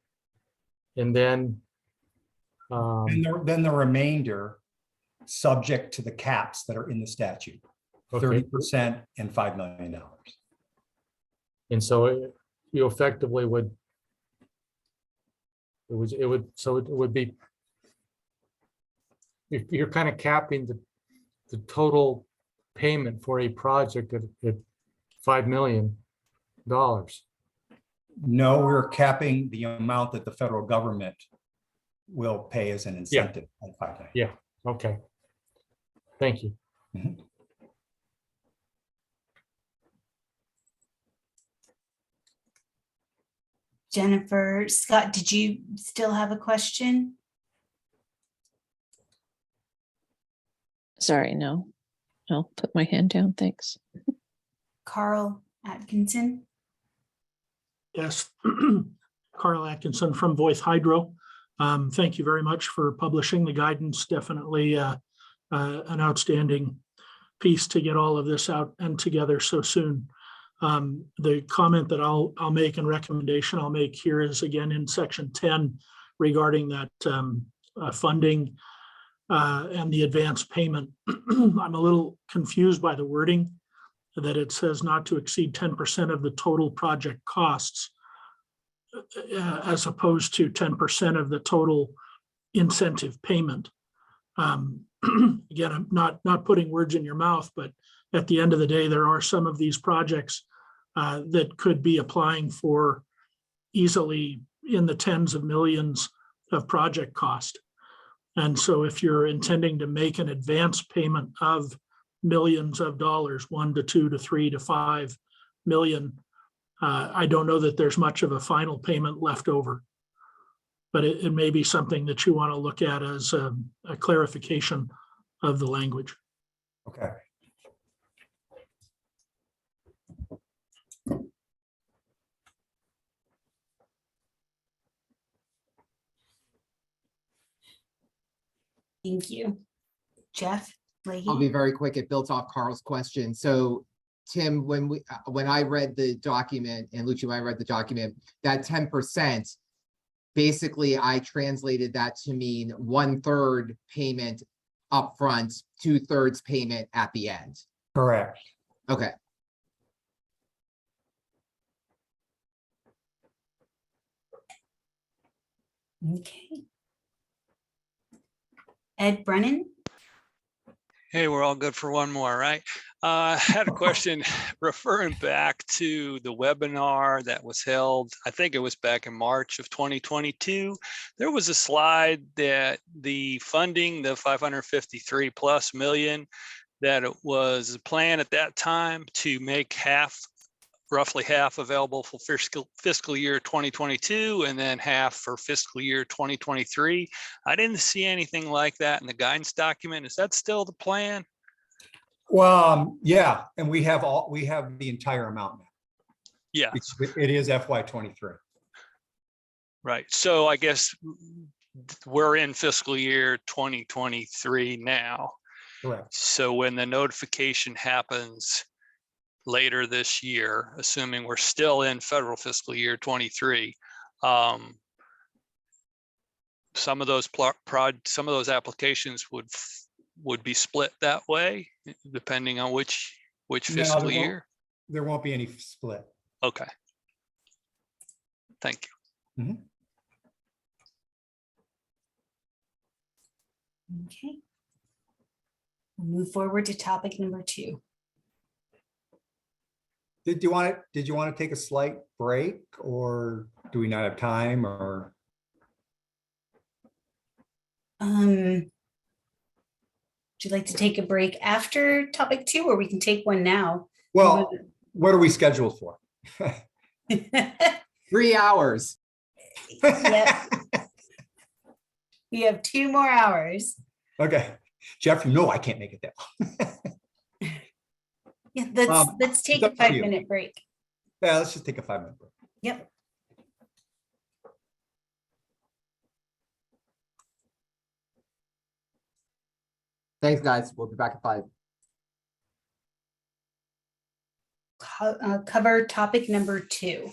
and then Then the remainder, subject to the caps that are in the statute, Okay. 30% and $5 million. and so you effectively would be, if you're kind of capping the total payment for a project at $5 million. No, we're capping the amount that the federal government will pay as an incentive on $5 million. Yeah, okay. Thank you. Mhm. Jennifer, Scott, did you still have a question? Sorry, no. I'll put my hand down, thanks. Carl Atkinson. Yes, Carl Atkinson from Voice Hydro. Thank you very much for publishing the guidance. Definitely an outstanding piece to get all of this out and together so soon. The comment that I'll make and recommendation I'll make here is again in section 10 regarding that funding and the advance payment. I'm a little confused by the wording that it says not to exceed 10% of the total project costs as opposed to 10% of the total incentive payment. Again, I'm not putting words in your mouth, but at the end of the day, there are some of these projects that could be applying for easily in the tens of millions of project cost. And so if you're intending to make an advance payment of millions of dollars, 1 to 2 to 3 to 5 million, I don't know that there's much of a final payment left over. But it may be something that you want to look at as a clarification of the language. Okay. Thank you. Jeff Leahy? I'll be very quick. It built off Carl's question. So Tim, when I read the document, and Lucia, when I read the document, that 10%, basically I translated that to mean 1/3 payment upfront, 2/3 payment at the end. Correct. Okay. Okay. Ed Brennan? Hey, we're all good for one more, right? I had a question referring back to the webinar that was held, I think it was back in March of 2022. There was a slide that the funding, the 553+ million, that it was a plan at that time to make roughly half available for fiscal year 2022 and then half for fiscal year 2023. I didn't see anything like that in the guidance document. Is that still the plan? Well, yeah, and we have the entire amount now. Yeah. It is FY23. Right. So I guess we're in fiscal year 2023 now. Correct. So when the notification happens later this year, assuming we're still in federal fiscal year 23, some of those applications would be split that way, depending on which fiscal year. There won't be any split. Okay. Thank you. Mm-hmm. Okay. We'll move forward to topic number 2. Did you want to take a slight break, or do we not have time, or? Would you like to take a break after topic 2, or we can take one now? Well, what are we scheduled for? 3 hours. Yep. We have 2 more hours. Okay, Jeff, I can't make it that long. Yeah, let's take it's a up to you. 5-minute break. Yeah, let's just take a 5-minute break. Yep. Thanks, guys. We'll be back at 5. Cover topic number 2.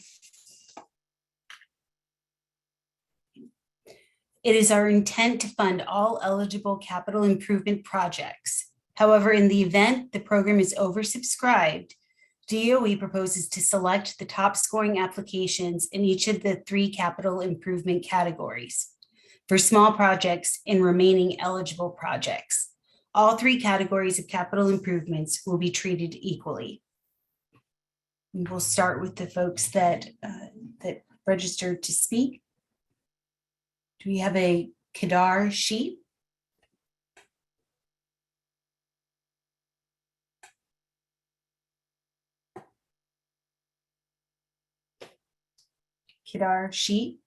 It is our intent to fund all eligible capital improvement projects. However, in the event the program is oversubscribed, DOE proposes to select the top scoring applications in each of the 3 capital improvement categories for small projects and remaining eligible projects. All 3 categories of capital improvements will be treated equally. And we'll start with the folks that registered to speak. Do we have a Kedar sheet? Kedar sheet?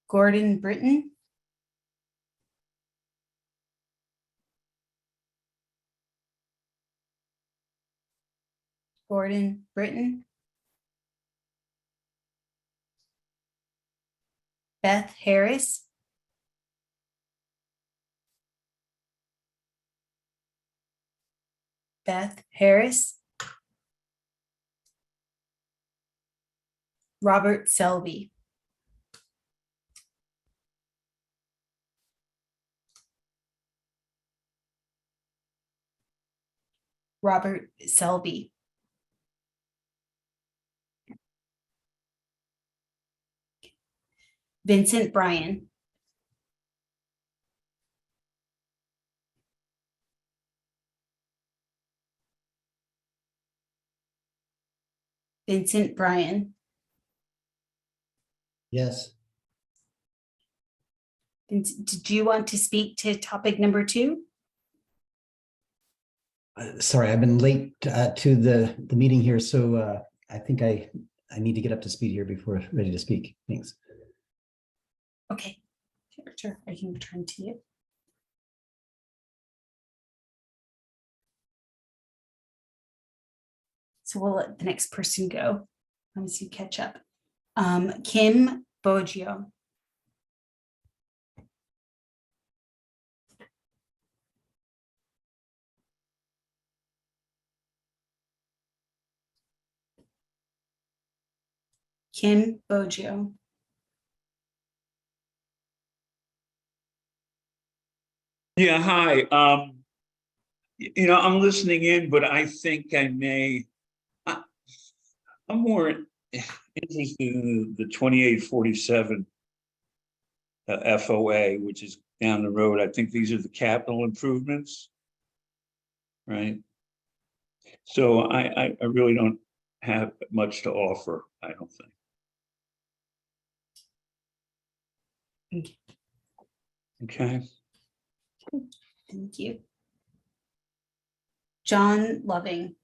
Gordon Britton? Gordon Britton? Beth Harris? Beth Harris? Robert Selby? Robert Selby? Vincent Bryan? Vincent Bryan, Yes. Did you want to speak to topic number 2? Sorry, I've been late to the meeting here, so I think I need to get up to speed here before ready to speak. Thanks. Okay, sure, I can turn to you. So we'll let the next person go once you catch up. Kim Boggio. Kim Boggio. Yeah, hi. I'm listening in, but I think I'm more interested in the 2847 FOA, which is down the road. I think these are the capital improvements, right? So I really don't have much to offer, I don't think. Okay. Thank you. John Loving.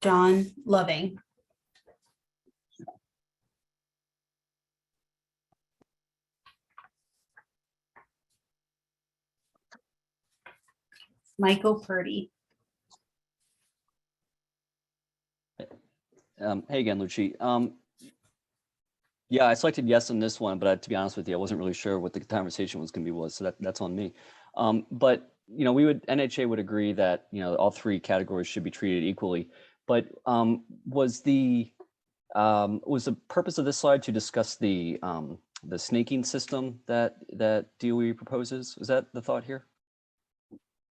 John Loving. Michael Purdy. Hey again, Lucci. Yeah, I selected yes on this one, but to be honest with you, I wasn't really sure what the conversation was going to be so that's on me. But NHA would agree that all 3 categories should be treated equally. But was the purpose of this slide to discuss the snaking system that DOE proposes? Is that the thought here?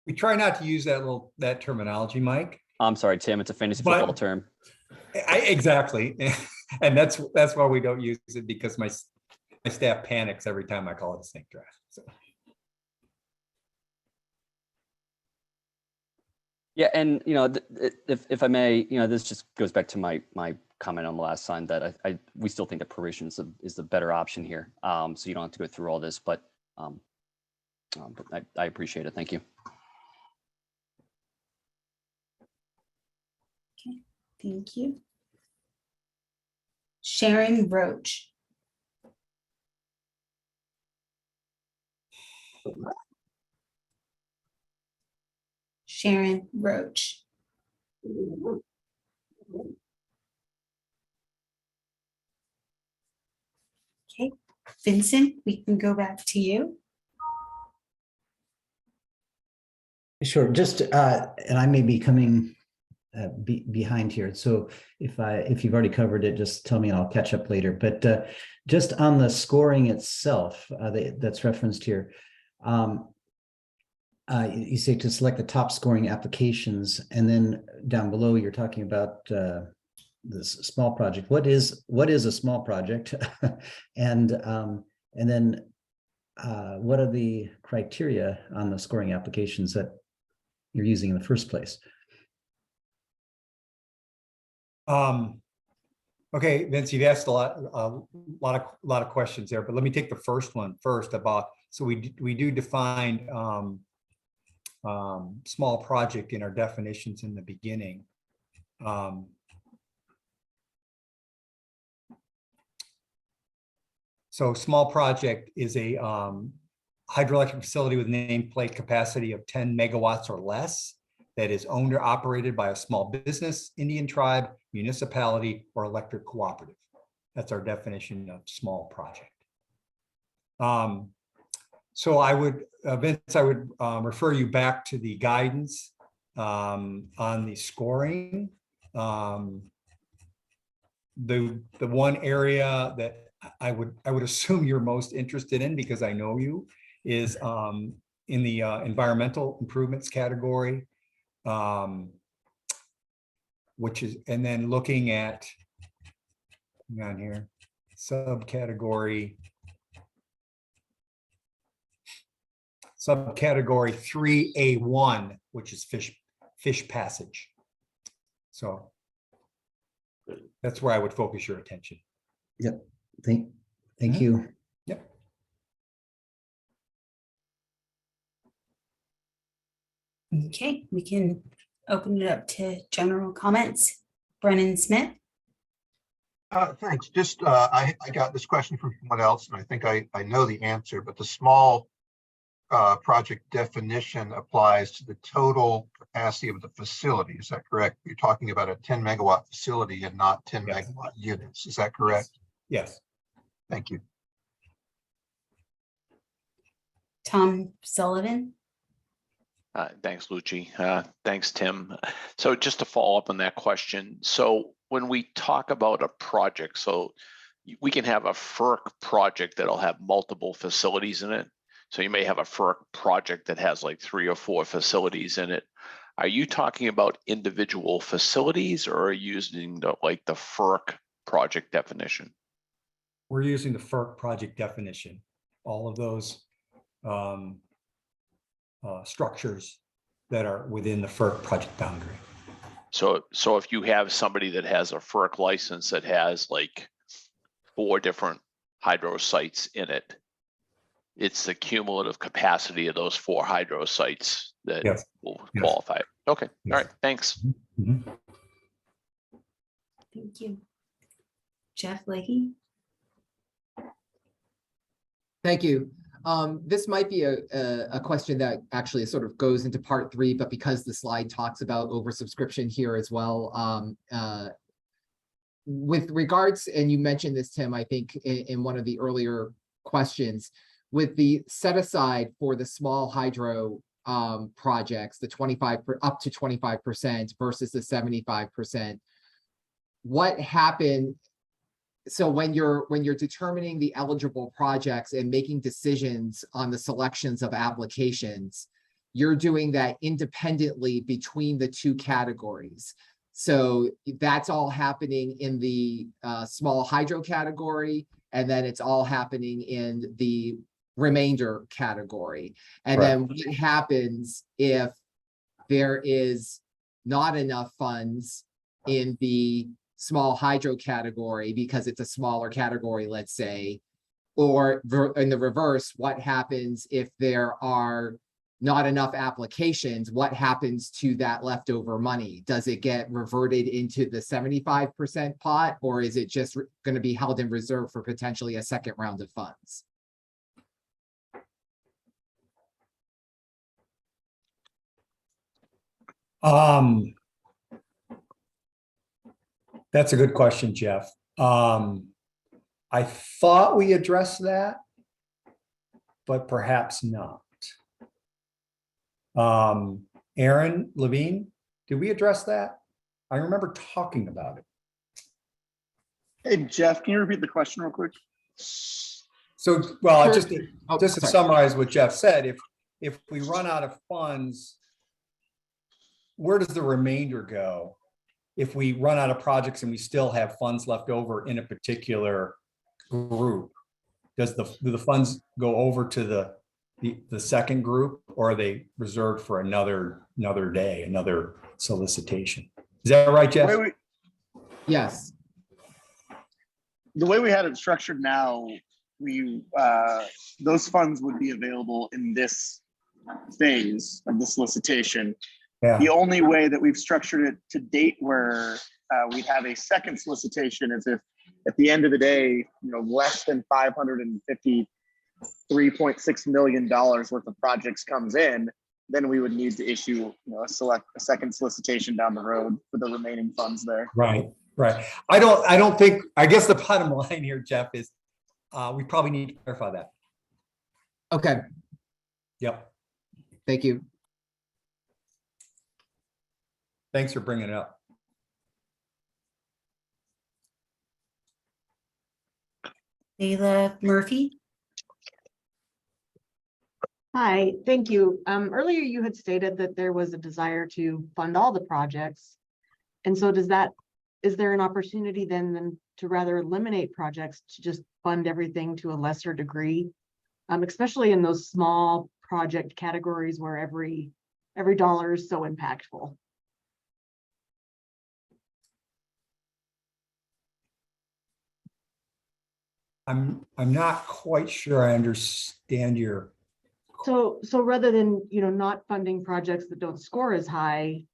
We try not to use that terminology, Mike. I'm sorry, Tim. It's a fantasy football term. Exactly, and that's why we don't use it, because my staff panics every time I call it a snake draft. So. Yeah, and if I may, this just goes back to my comment on the last time that we still think that proration is the better option here. So you don't have to go through all this, but I appreciate it. Thank you. Okay, thank you. Sharon Roach. Sharon Roach. Okay, Vincent, we can go back to you. Sure. Just and I may be coming behind here. So if you've already covered it, just tell me and I'll catch up later. But just on the scoring itself that's referenced here, you say to select the top scoring applications, and then down below you're talking about this small project. What is a small project, and then what are the criteria on the scoring applications that you're using in the first place? Okay, Vince, you've asked a lot of questions there, but let me take the first one first about, so we do define small project in our definitions in the beginning. So small project is a hydroelectric facility with nameplate capacity of 10 megawatts or less that is owned or operated by a small business, Indian tribe, municipality, or electric cooperative. That's our definition of small project. So I would, Vince, I would refer you back to the guidance on the scoring. The one area that I would assume you're most interested in, because I know you, is in the environmental improvements category, which is, and then looking at, hang on here, subcategory subcategory 3A1, which is fish passage. So that's where I would focus your attention. Yep. Thank you. Yep. Okay, we can open it up to general comments. Brennan Smith. Thanks. Just, I got this question from someone else, and I think I know the answer, but the small project definition applies to the total capacity of the facility. Is that correct? You're talking about a 10 megawatt facility and not 10 Yes. megawatt units. Is that correct? Yes. Thank you. Tom Sullivan. Thanks, Lucci. Thanks, Tim. So just to follow up on that question. So when we talk about a project, so we can have a FERC project that'll have multiple facilities in it. So you may have a FERC project that has like 3 or 4 facilities in it. Are you talking about individual facilities, or are you using the FERC project definition? We're using the FERC project definition. All of those structures that are within the FERC project boundary. So if you have somebody that has a FERC license that has like 4 different hydro sites in it, it's the cumulative capacity of those 4 hydro sites that Yes. will Yes. qualify. Okay, Yes. all right, thanks. Mhm. Thank you. Jeff Leahy. Thank you. This might be a question that actually sort of goes into part 3, but because the slide talks about oversubscription here as well, with regards, and you mentioned this, Tim, I think in one of the earlier questions, with the set aside for the small hydro projects, the 25 up to 25% versus the 75%, what happened? So when you're determining the eligible projects and making decisions on the selections of applications, you're doing that independently between the 2 categories. So that's all happening in the small hydro category, and then it's all happening in the remainder category. And Right. then what happens if there is not enough funds in the small hydro category because it's a smaller category, let's say, or in the reverse, what happens if there are not enough applications? What happens to that leftover money? Does it get reverted into the 75% pot, or is it just going to be held in reserve for potentially a second round of funds? That's a good question, Jeff. I thought we addressed that, but perhaps not. Aaron Levine, did we address that? I remember talking about it. Hey, Jeff, can you repeat the question real quick? So, well, Sure. just to Sorry. summarize what Jeff said, if we run out of funds, where does the remainder go? If we run out of projects and we still have funds left over in a particular group, do the funds go over to the second group, or are they reserved for another day, another solicitation? Is that right, Jeff? Yes. The way we had it structured now, those funds would be available in this phase of the solicitation. Yeah. The only way that we've structured it to date where we'd have a second solicitation is if at the end of the day, less than $553.6 million worth of projects comes in, then we would need to issue a second solicitation down the road for the remaining funds there. Right. I don't think, I guess the bottom line here, Jeff, is we probably need to clarify that. Okay. Yep. Thank you. Thanks for bringing it up. Leila Murphy. Hi, thank you. Earlier you had stated that there was a desire to fund all the projects. And so is there an opportunity then to rather eliminate projects to just fund everything to a lesser degree? Especially in those small project categories where every dollar is so impactful? I'm not quite sure I understand your, So rather than, not funding projects that don't score as high,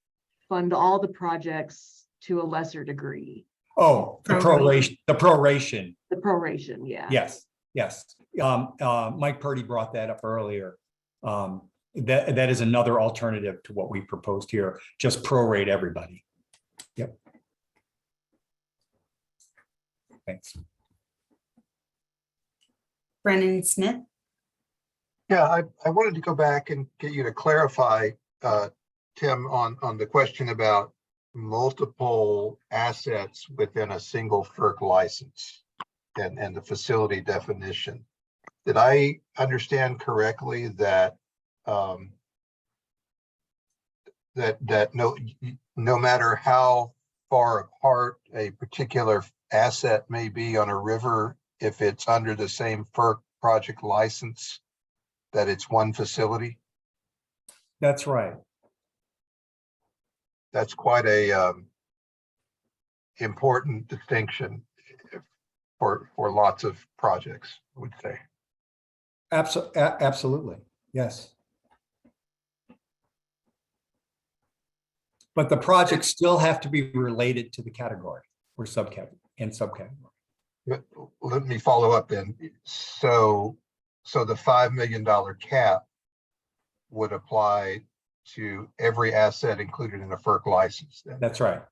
fund all the projects to a lesser degree. oh, the proration, the proration. The proration, yeah. Yes, yes. Mike Purdy brought that up earlier. That is another alternative to what we proposed here, just prorate everybody. Yep. Thanks. Brennan Smith. Yeah, I wanted to go back and get you to clarify, Tim, on the question about multiple assets within a single FERC license and the facility definition. Did I understand correctly that that no matter how far apart a particular asset may be on a river, if it's under the same FERC project license, that it's one facility? That's right. That's quite a important distinction for lots of projects, I would say. Absolutely, yes. But the projects still have to be related to the category or subcategory and subcategory. Let me follow up then. So the $5 million cap would apply to every asset included in a FERC license then? That's right.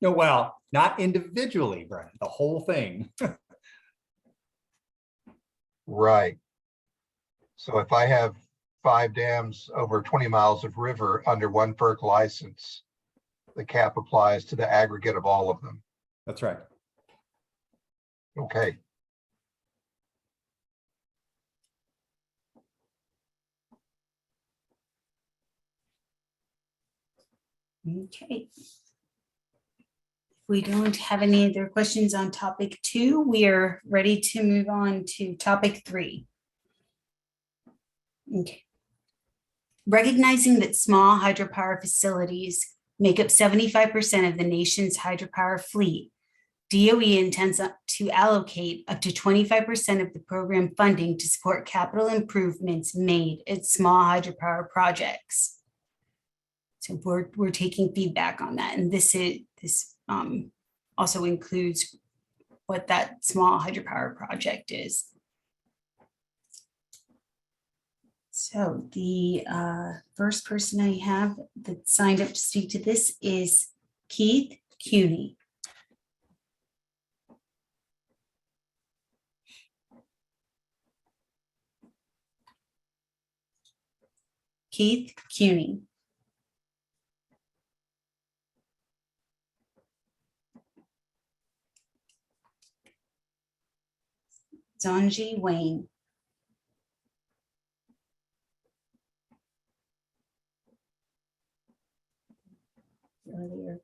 Well, not individually, Brian, the whole thing. Right. So if I have 5 dams over 20 miles of river under one FERC license, the cap applies to the aggregate of all of them. That's right. Okay. Okay. If we don't have any other questions on topic 2, we are ready to move on to topic 3. Okay. Recognizing that small hydropower facilities make up 75% of the nation's hydropower fleet, DOE intends to allocate up to 25% of the program funding to support capital improvements made at small hydropower projects. So we're taking feedback on that, and this also includes what that small hydropower project is. So the first person I have that signed up to speak to this is Keith Cuny. Keith Cuny. Zanji Wayne. Earlier.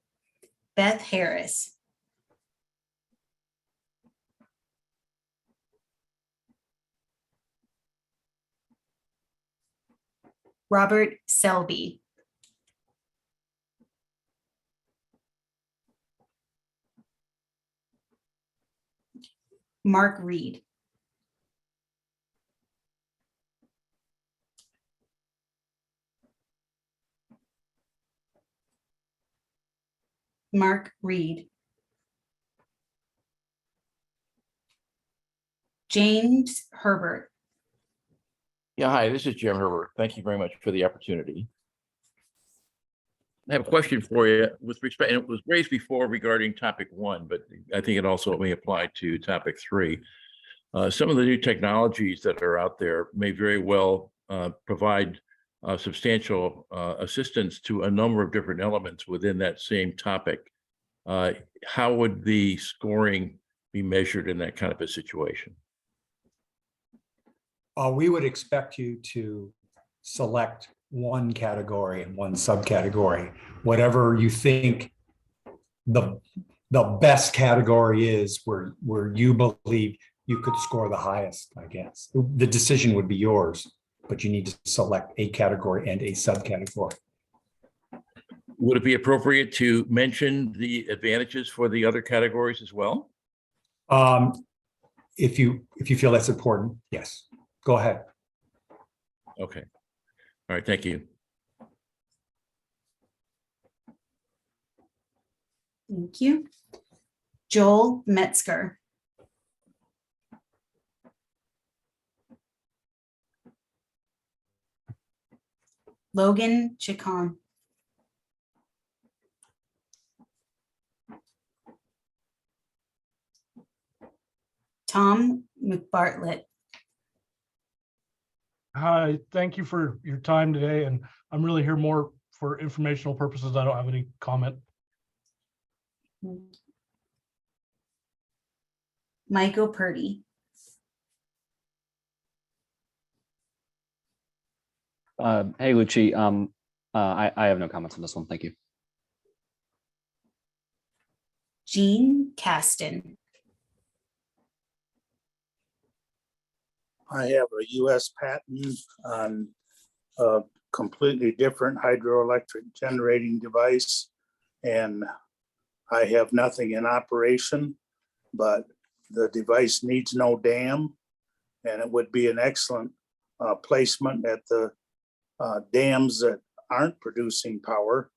Beth Harris. Robert Selby. Mark Reed. Mark Reed. James Herbert. Yeah, hi, this is Jim Herbert. Thank you very much for the opportunity. I have a question for you with respect, and it was raised before regarding topic 1, but I think it also may apply to topic 3. Some of the new technologies that are out there may very well provide substantial assistance to a number of different elements within that same topic. How would the scoring be measured in that kind of a situation? We would expect you to select one category and one subcategory, whatever you think the best category is, where you believe you could score the highest, I guess. The decision would be yours, but you need to select a category and a subcategory. Would it be appropriate to mention the advantages for the other categories as well? If you feel that's important, yes, go ahead. Okay. All right, thank you. Thank you. Joel Metzger. Logan Chacon. Tom McBartlett. Hi, thank you for your time today, and I'm really here more for informational purposes. I don't have any comment. Michael Purdy. Hey, Lucci, I have no comments on this one. Thank you. Gene Caston. I have a US patent on a completely different hydroelectric generating device. And I have nothing in operation, but the device needs no dam. And it would be an excellent placement at the dams that aren't producing power.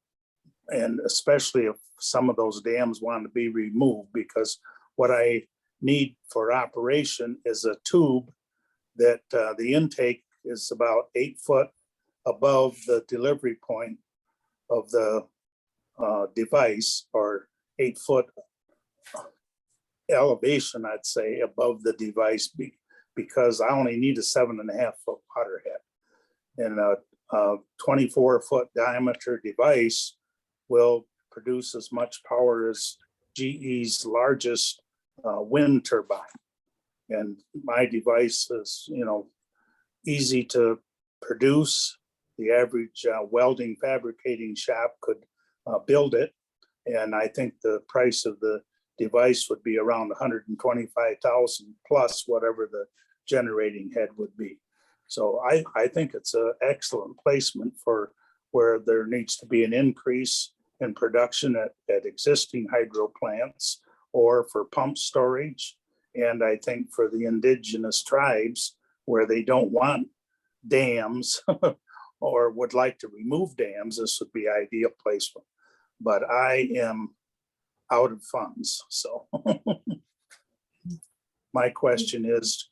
And especially if some of those dams want to be removed, because what I need for operation is a tube that the intake is about 8 foot above the delivery point of the device, or 8 foot elevation, I'd say, above the device, because I only need a 7.5 foot water head. And a 24 foot diameter device will produce as much power as GE's largest wind turbine. And my device is, easy to produce. The average welding fabricating shop could build it. And I think the price of the device would be around 125,000 plus whatever the generating head would be. So I think it's an excellent placement for where there needs to be an increase in production at existing hydro plants, or for pump storage. And I think for the indigenous tribes where they don't want dams or would like to remove dams, this would be ideal placement. But I am out of funds. So my question is,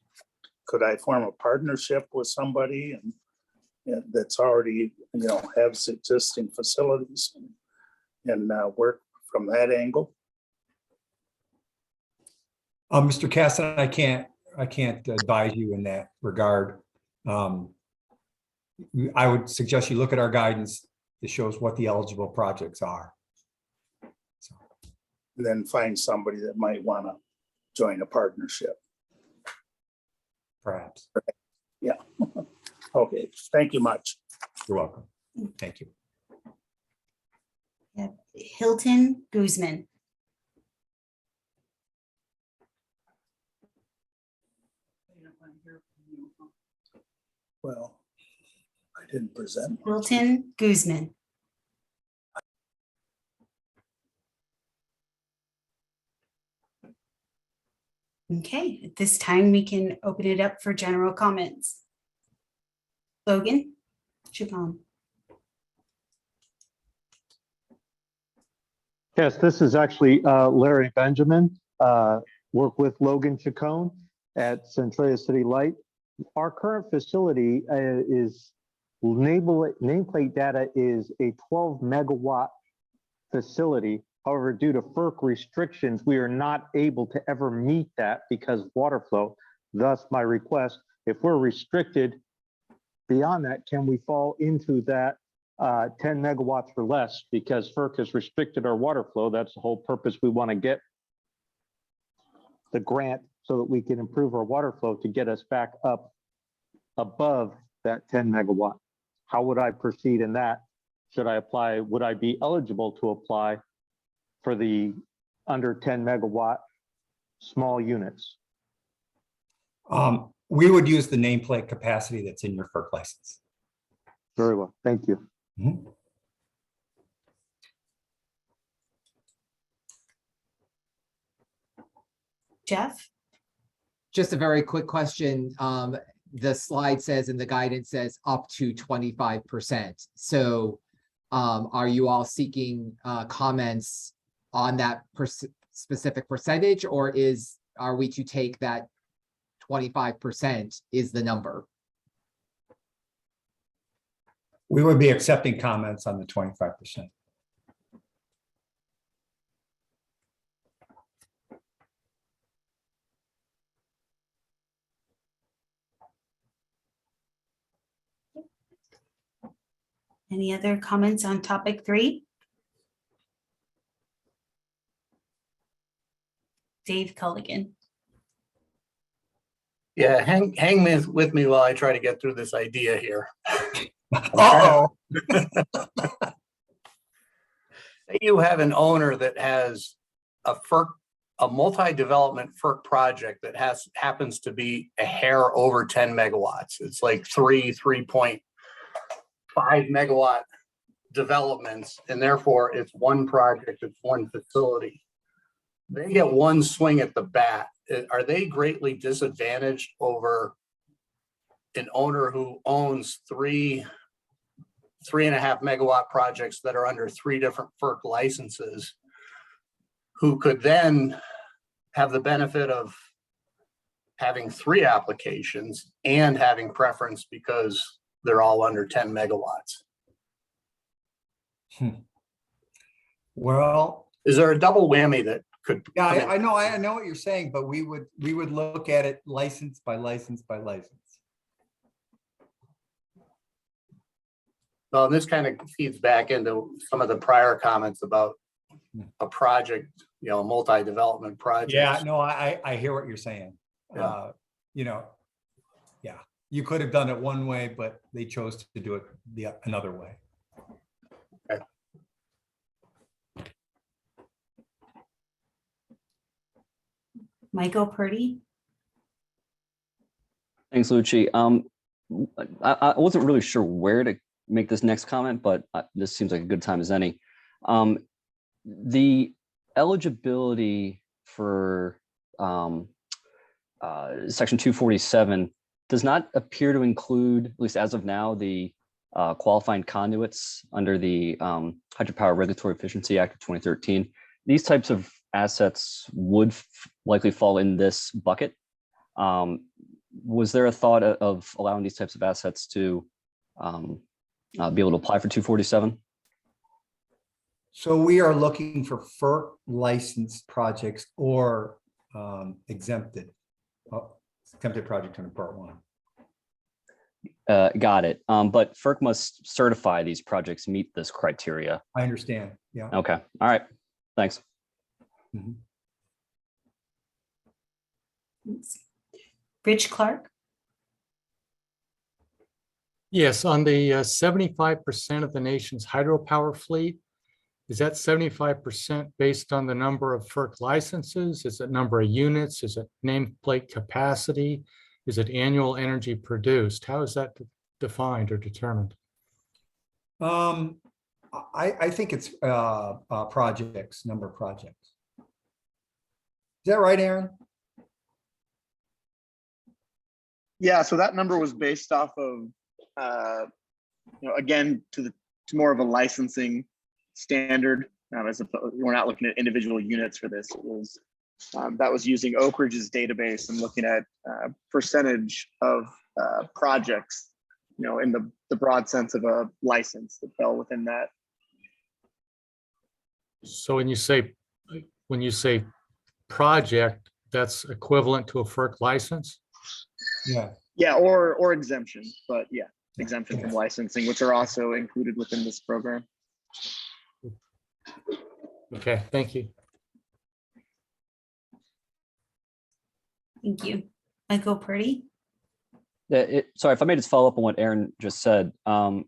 could I form a partnership with somebody and that's already, has existing facilities and work from that angle? Mr. Caston, I can't advise you in that regard. I would suggest you look at our guidance that shows what the eligible projects are. And then find somebody that might want to join a partnership. Perhaps. Yeah. Okay. Thank you much. You're welcome. Thank you. Yeah. Hilton Guzman. Well, I didn't present. Hilton Guzman. Okay, at this time, we can open it up for general comments. Logan Chacon. Yes, this is actually Larry Benjamin, work with Logan Chacon at Centralia City Light. Our current facility is nameplate data is a 12 megawatt facility. However, due to FERC restrictions, we are not able to ever meet that because of water flow. Thus, my request, if we're restricted beyond that, can we fall into that 10 megawatts or less? Because FERC has restricted our water flow. That's the whole purpose. We want to get the grant so that we can improve our water flow to get us back up above that 10 megawatt. How would I proceed in that? Should I apply? Would I be eligible to apply for the under 10 megawatt small units? We would use the nameplate capacity that's in your FERC license. Very well, thank you. Mhm. Jeff? Just a very quick question. The slide says and the guidance says up to 25%. So are you all seeking comments on that specific percentage, or are we to take that 25% is the number? We would be accepting comments on the 25%. Any other comments on topic 3? Dave Culligan. Yeah, hang with me while I try to get through this idea here. Uh-oh. Say you have an owner that has a multi-development FERC project that happens to be a hair over 10 megawatts. It's like 3.5 megawatt developments, and therefore it's one project, it's one facility. They get one swing at the bat. Are they greatly disadvantaged over an owner who owns 3.5 megawatt projects that are under 3 different FERC licenses, who could then have the benefit of having 3 applications and having preference because they're all under 10 megawatts? Well, is there a double whammy that could? Yeah, I know what you're saying, but we would look at it license by license by license. Well, this kind of feeds back into some of the prior comments about a project, multi-development project. Yeah, no, I hear what you're saying. Yeah. Yeah, you could have done it one way, but they chose to do it another way. Okay. Michael Purdy. Thanks, Lucci. I wasn't really sure where to make this next comment, but this seems like a good time as any. The eligibility for Section 247 does not appear to include, at least as of now, the qualifying conduits under the Hydropower Regulatory Efficiency Act of 2013. These types of assets would likely fall in this bucket. Was there a thought of allowing these types of assets to be able to apply for 247? So we are looking for FERC licensed projects or exempted project under Part 1. Got it. But FERC must certify these projects meet this criteria. I understand. Yeah. Okay. All right. Thanks. Mhm. Rich Clark. Yes, on the 75% of the nation's hydropower fleet, is that 75% based on the number of FERC licenses? Is it number of units? Is it nameplate capacity? Is it annual energy produced? How is that defined or determined? I think it's projects, number of projects. Is that right, Aaron? Yeah, so that number was based off of, again, to more of a licensing standard. We're not looking at individual units for this. It was that was using Oak Ridge's database and looking at percentage of projects, in the broad sense of a license that fell within that. So when you say project, that's equivalent to a FERC license? Yeah. Yeah, or exemption, but yeah, exemption from licensing, which are also included within this program. Okay, thank you. Thank you. Michael Purdy. Sorry, if I may just follow up on what Aaron just said. The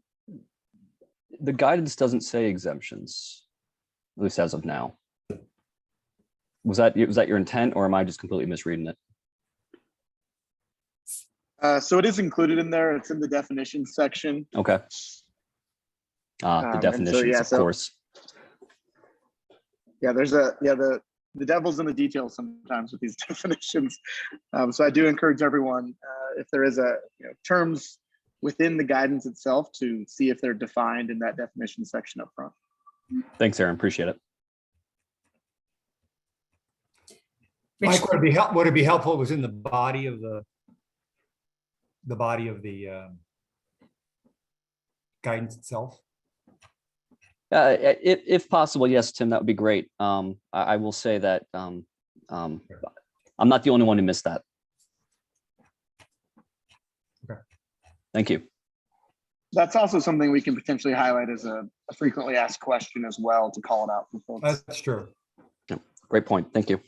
guidance doesn't say exemptions, at least as of now. Was that your intent, or am I just completely misreading it? So it is included in there. It's in the definitions section. Okay. The And so, definitions, yeah, of so- course. Yeah, the devil's in the details sometimes with these definitions. So I do encourage everyone, if there is terms within the guidance itself, to see if they're defined in that definition section up front. Thanks, Aaron. Appreciate it. Mike, would it be helpful if it was in the body of the guidance itself? If possible, yes, Tim, that would be great. I will say that I'm not the only one who missed that. Okay. Thank you. That's also something we can potentially highlight as a frequently asked question as well, to call it out for folks. That's true. Yeah, great point. Thank you.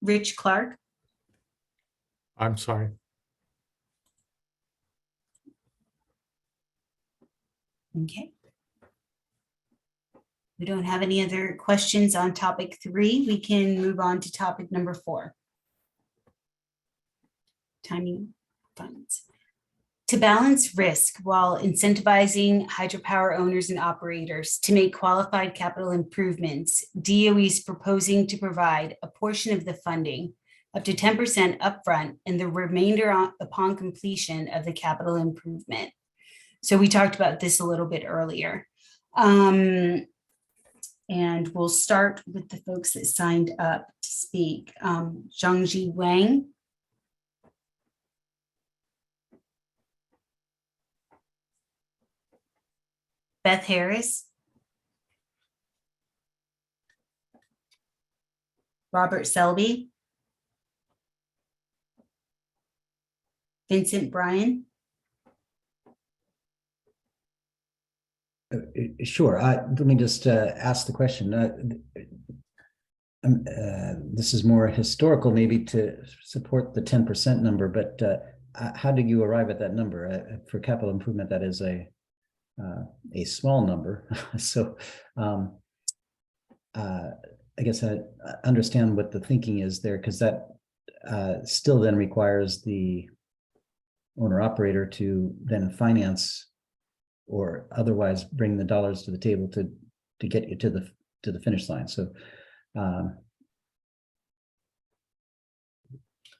Rich Clark. I'm sorry. Okay. We don't have any other questions on topic 3. We can move on to topic number 4. Timing funds. To balance risk while incentivizing hydropower owners and operators to make qualified capital improvements, DOE is proposing to provide a portion of the funding, up to 10% upfront, and the remainder upon completion of the capital improvement. So we talked about this a little bit earlier. And we'll start with the folks that signed up to speak. Zhangji Wang. Beth Harris. Robert Selby. Vincent Bryan. Sure. Let me just ask the question. This is more historical, maybe, to support the 10% number, but how did you arrive at that number? For capital improvement, that is a small number. So I guess I understand what the thinking is there, because that still then requires the owner operator to then finance or otherwise bring the dollars to the table to get you to the finish line. So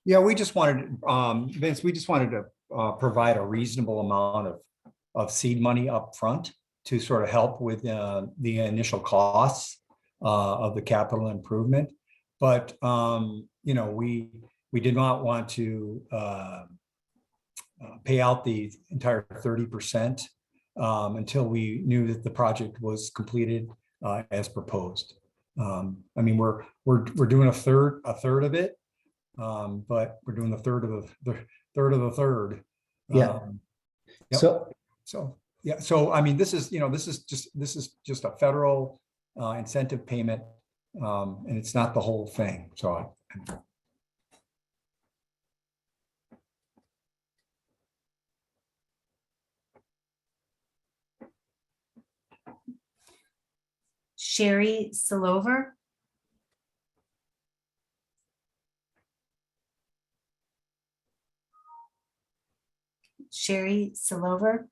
yeah, we just wanted, Vince, we just wanted to provide a reasonable amount of seed money up front to sort of help with the initial costs of the capital improvement. But we did not want to pay out the entire 30% until we knew that the project was completed as proposed. I mean, we're doing a third of it, but we're doing the third of the third. Yeah. Yep. So yeah. So I mean, this is just a federal incentive payment, and it's not the whole thing. So. Sherry Salover. Sherry Salover.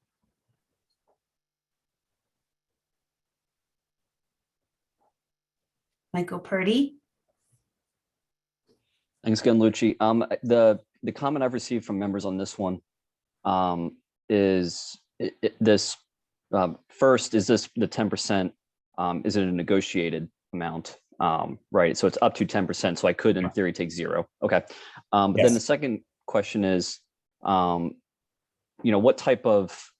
Michael Purdy. Thanks again, Lucci. The comment I've received from members on this one is this first, is this the 10%? Is it a negotiated amount? Right, so it's up to 10%. So I could, in theory, take 0. Okay. But then the second question is, what type of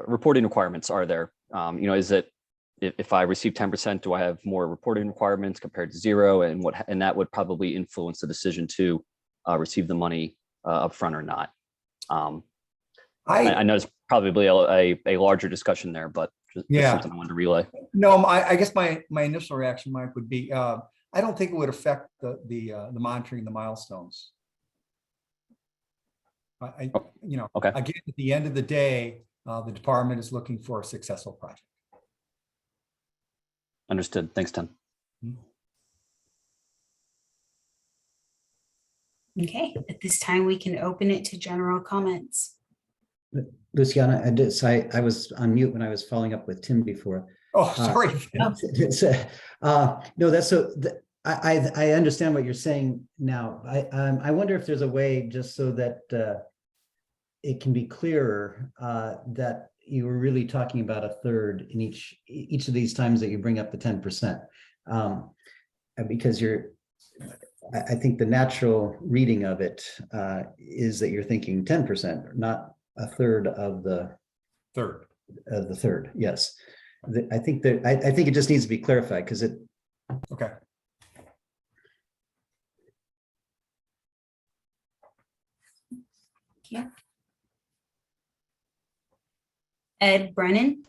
reporting requirements are there? Is it, if I receive 10%, do I have more reporting requirements compared to 0? And that would probably influence the decision to receive the money upfront or not. I know it's probably a larger discussion there, but just something I wanted to relay. No, I guess my initial reaction, Mike, would be I don't think it would affect the monitoring the milestones. Okay. Again, at the end of the day, the department is looking for a successful project. Understood. Thanks, Tim. Okay, at this time, we can open it to general comments. Luciana, I was on mute when I was following up with Tim before. Oh, sorry. No, that's so, I understand what you're saying now. I wonder if there's a way just so that it can be clearer that you were really talking about a third in each of these times that you bring up the 10%. Because I think the natural reading of it is that you're thinking 10%, not a third of the third. Yes. I think it just needs to be clarified because it. Okay. Yeah. Ed Brennan.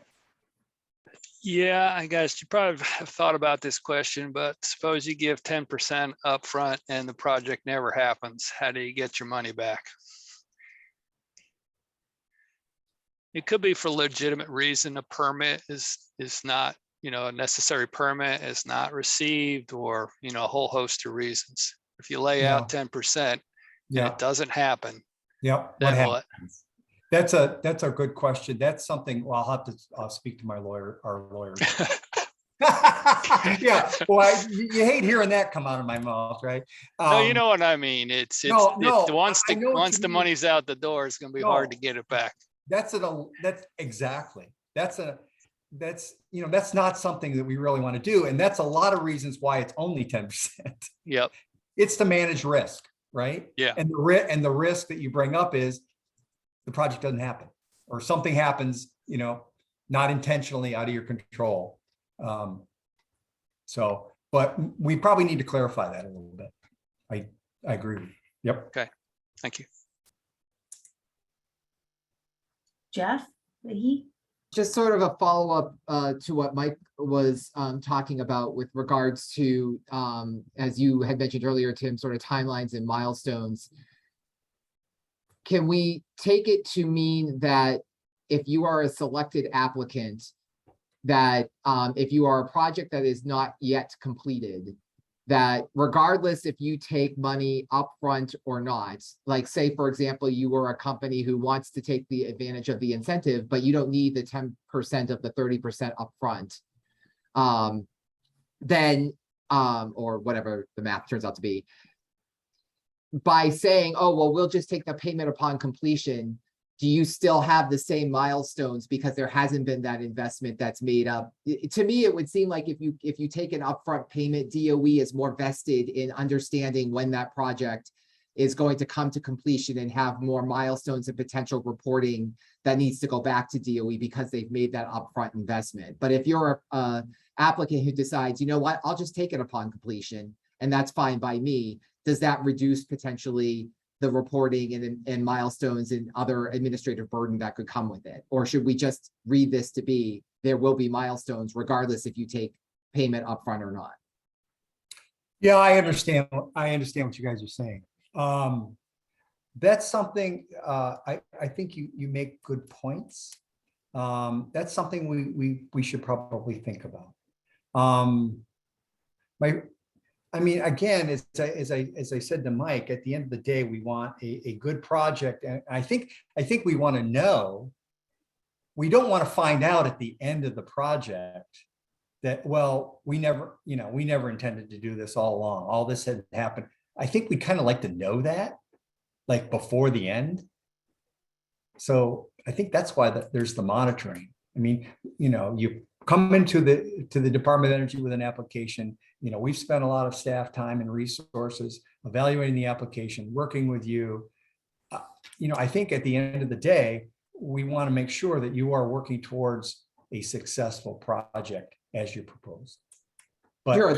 Yeah, I guess you probably have thought about this question, but suppose you give 10% upfront and the project never happens. How do you get your money back? It could be for legitimate reason. A permit is not, a necessary permit is not received, or, a whole host of reasons. If you lay out 10% and it doesn't happen, Yep. then what? That's a good question. That's something, well, I'll have to speak to our lawyer. Yeah, well, you hate hearing that come out of my mouth, right? No, you know what I mean. It's once the money's out the door, it's going to be hard to get it back. That's exactly. That's not something that we really want to do. And that's a lot of reasons why it's only 10%. Yep. It's to manage risk, right? Yeah. And the risk that you bring up is the project doesn't happen, or something happens, not intentionally out of your control. But we probably need to clarify that a little bit. I agree with you. Yep. Okay. Thank you. Jeff Leahy. Just sort of a follow-up to what Mike was talking about with regards to, as you had mentioned earlier, Tim, sort of timelines and milestones. Can we take it to mean that if you are a selected applicant, that if you are a project that is not yet completed, that regardless if you take money upfront or not, like say, for example, you were a company who wants to take the advantage of the incentive, but you don't need the 10% of the 30% upfront, then, or whatever the math turns out to be, by saying, oh, well, we'll just take the payment upon completion, do you still have the same milestones because there hasn't been that investment that's made up? To me, it would seem like if you take an upfront payment, DOE is more vested in understanding when that project is going to come to completion and have more milestones and potential reporting that needs to go back to DOE because they've made that upfront investment. But if you're a applicant who decides, you know what, I'll just take it upon completion, and that's fine by me, does that reduce potentially the reporting and milestones and other administrative burden that could come with it? Or should we just read this to be, there will be milestones regardless if you take payment upfront or not? Yeah, I understand what you guys are saying. That's something, I think you make good points. That's something we should probably think about. Again, as I said to Mike, at the end of the day, we want a good project. And I think we want to know, we don't want to find out at the end of the project that, well, we never intended to do this all along. All this had happened. I think we kind of like to know that, like before the end. So I think that's why there's the monitoring. I mean, you come into the Department of Energy with an application. We've spent a lot of staff time and resources evaluating the application, working with you. I think at the end of the day, we want to make sure that you are working towards a successful project as you proposed. But sure,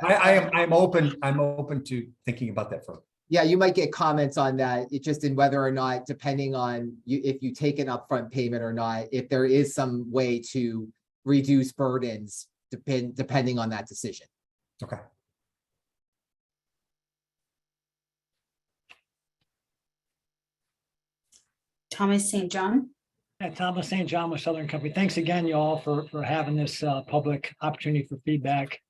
I'm open to thinking about that further. Yeah, you might get comments on that. It just in whether or not, depending on if you take an upfront payment or not, if there is some way to reduce burdens depending on that decision. Okay. Thomas St. John. Thomas St. John with Southern Company. Thanks again, y'all, for having this public opportunity for feedback.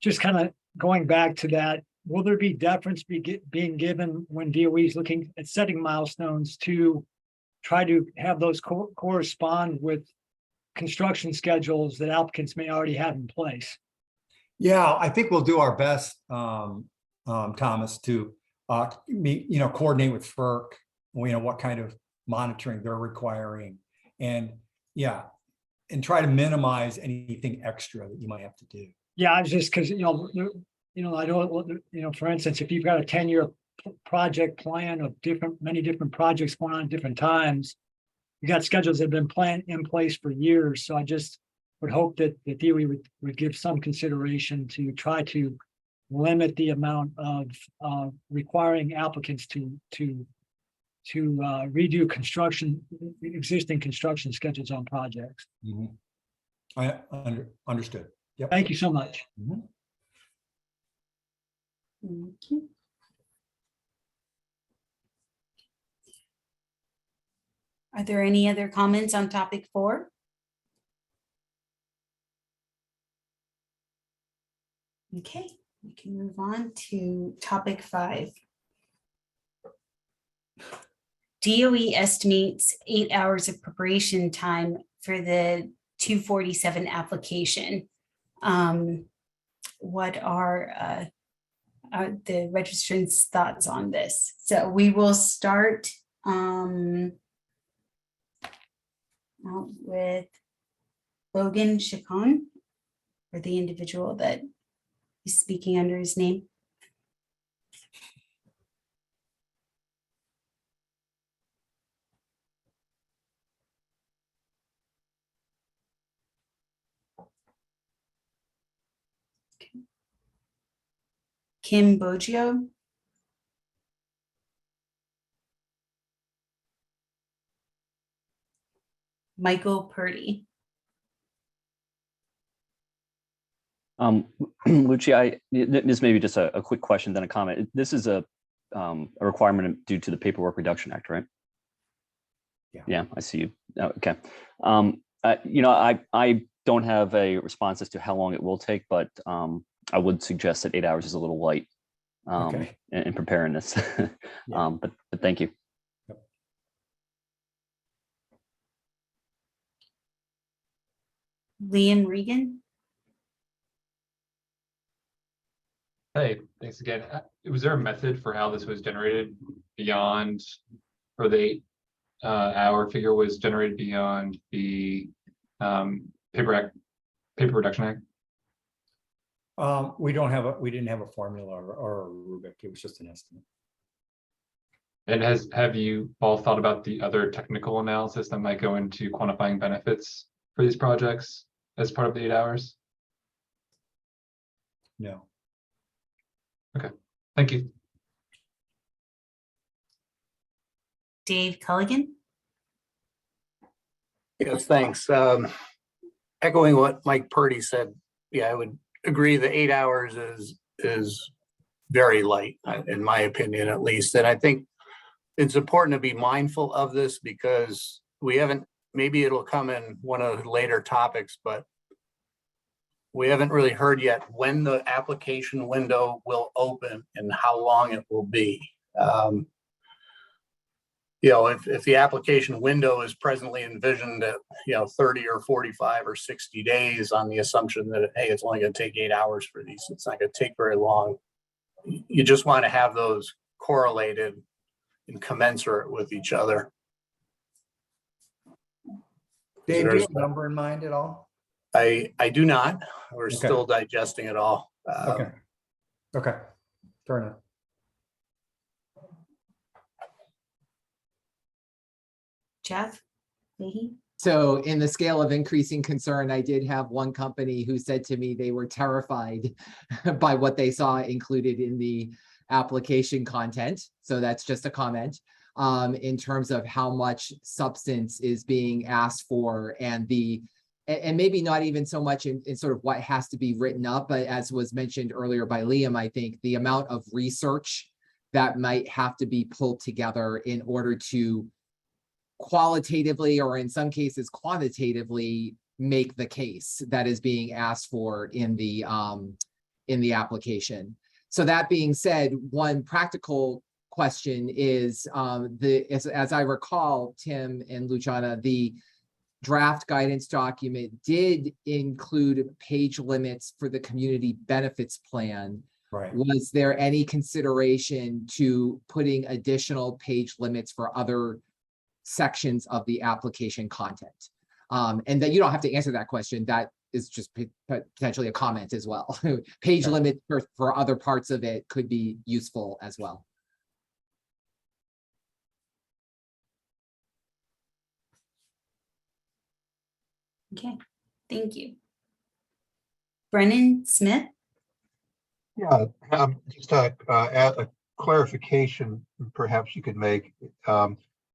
Just kind of going back to that, will there be deference being given when DOE is looking at setting milestones to try to have those correspond with construction schedules that applicants may already have in place? Yeah, I think we'll do our best, Thomas, to coordinate with FERC, what kind of monitoring they're requiring, and and try to minimize anything extra that you might have to do. Yeah, I was just because I don't, for instance, if you've got a 10-year project plan of many different projects going on at different times, you got schedules that have been in place for years. So I just would hope that the DOE would give some consideration to try to limit the amount of requiring applicants to redo existing construction schedules on projects. I understood. Yep. Thank you so much. Thank you. Are there any other comments on topic 4? Okay, we can move on to topic 5. DOE estimates 8 hours of preparation time for the 247 application. What are the registrant's thoughts on this? So we will start with Logan Chacon, or the individual that is speaking under his name. Kim Boggio. Michael Purdy. Lucci, this may be just a quick question, then a comment. This is a requirement due to the Paperwork Reduction Act, right? Yeah, I see you. Okay. I don't have a response as to how long it will take, but I would suggest that 8 hours is a little light in preparing this. But thank you. Liam Regan. Hey, thanks again. Was there a method for how this was generated beyond, or the 8-hour figure was generated beyond the Paper Reduction Act? We didn't have a formula or a rubric. It was just an estimate. And have you all thought about the other technical analysis that might go into quantifying benefits for these projects as part of the 8 hours? No. Okay, thank you. Dave Culligan. Yes, thanks. Echoing what Mike Purdy said, yeah, I would agree the 8 hours is very light, in my opinion, at least. And I think it's important to be mindful of this because we haven't, maybe it'll come in one of the later topics, but we haven't really heard yet when the application window will open and how long it will be. If the application window is presently envisioned at 30 or 45 or 60 days on the assumption that, hey, it's only going to take 8 hours for these, it's not going to take very long. You just want to have those correlated and commensurate with each other. Dave, do you have a number in mind at all? I do not. We're still digesting it all. Okay. Fair enough. Jeff Leahy. So in the scale of increasing concern, I did have one company who said to me they were terrified by what they saw included in the application content. So that's just a comment in terms of how much substance is being asked for and maybe not even so much in sort of what has to be written up, but as was mentioned earlier by Liam, I think the amount of research that might have to be pulled together in order to qualitatively or in some cases quantitatively make the case that is being asked for in the application. So that being said, one practical question is as I recall, Tim and Luciana, the draft guidance document did include page limits for the community benefits plan. Right. Was there any consideration to putting additional page limits for other sections of the application content? And that you don't have to answer that question. That is just potentially a comment as well. Page limit for other parts of it could be useful as well. Okay, thank you. Brennan Smith? Yeah, just add a clarification perhaps you could make.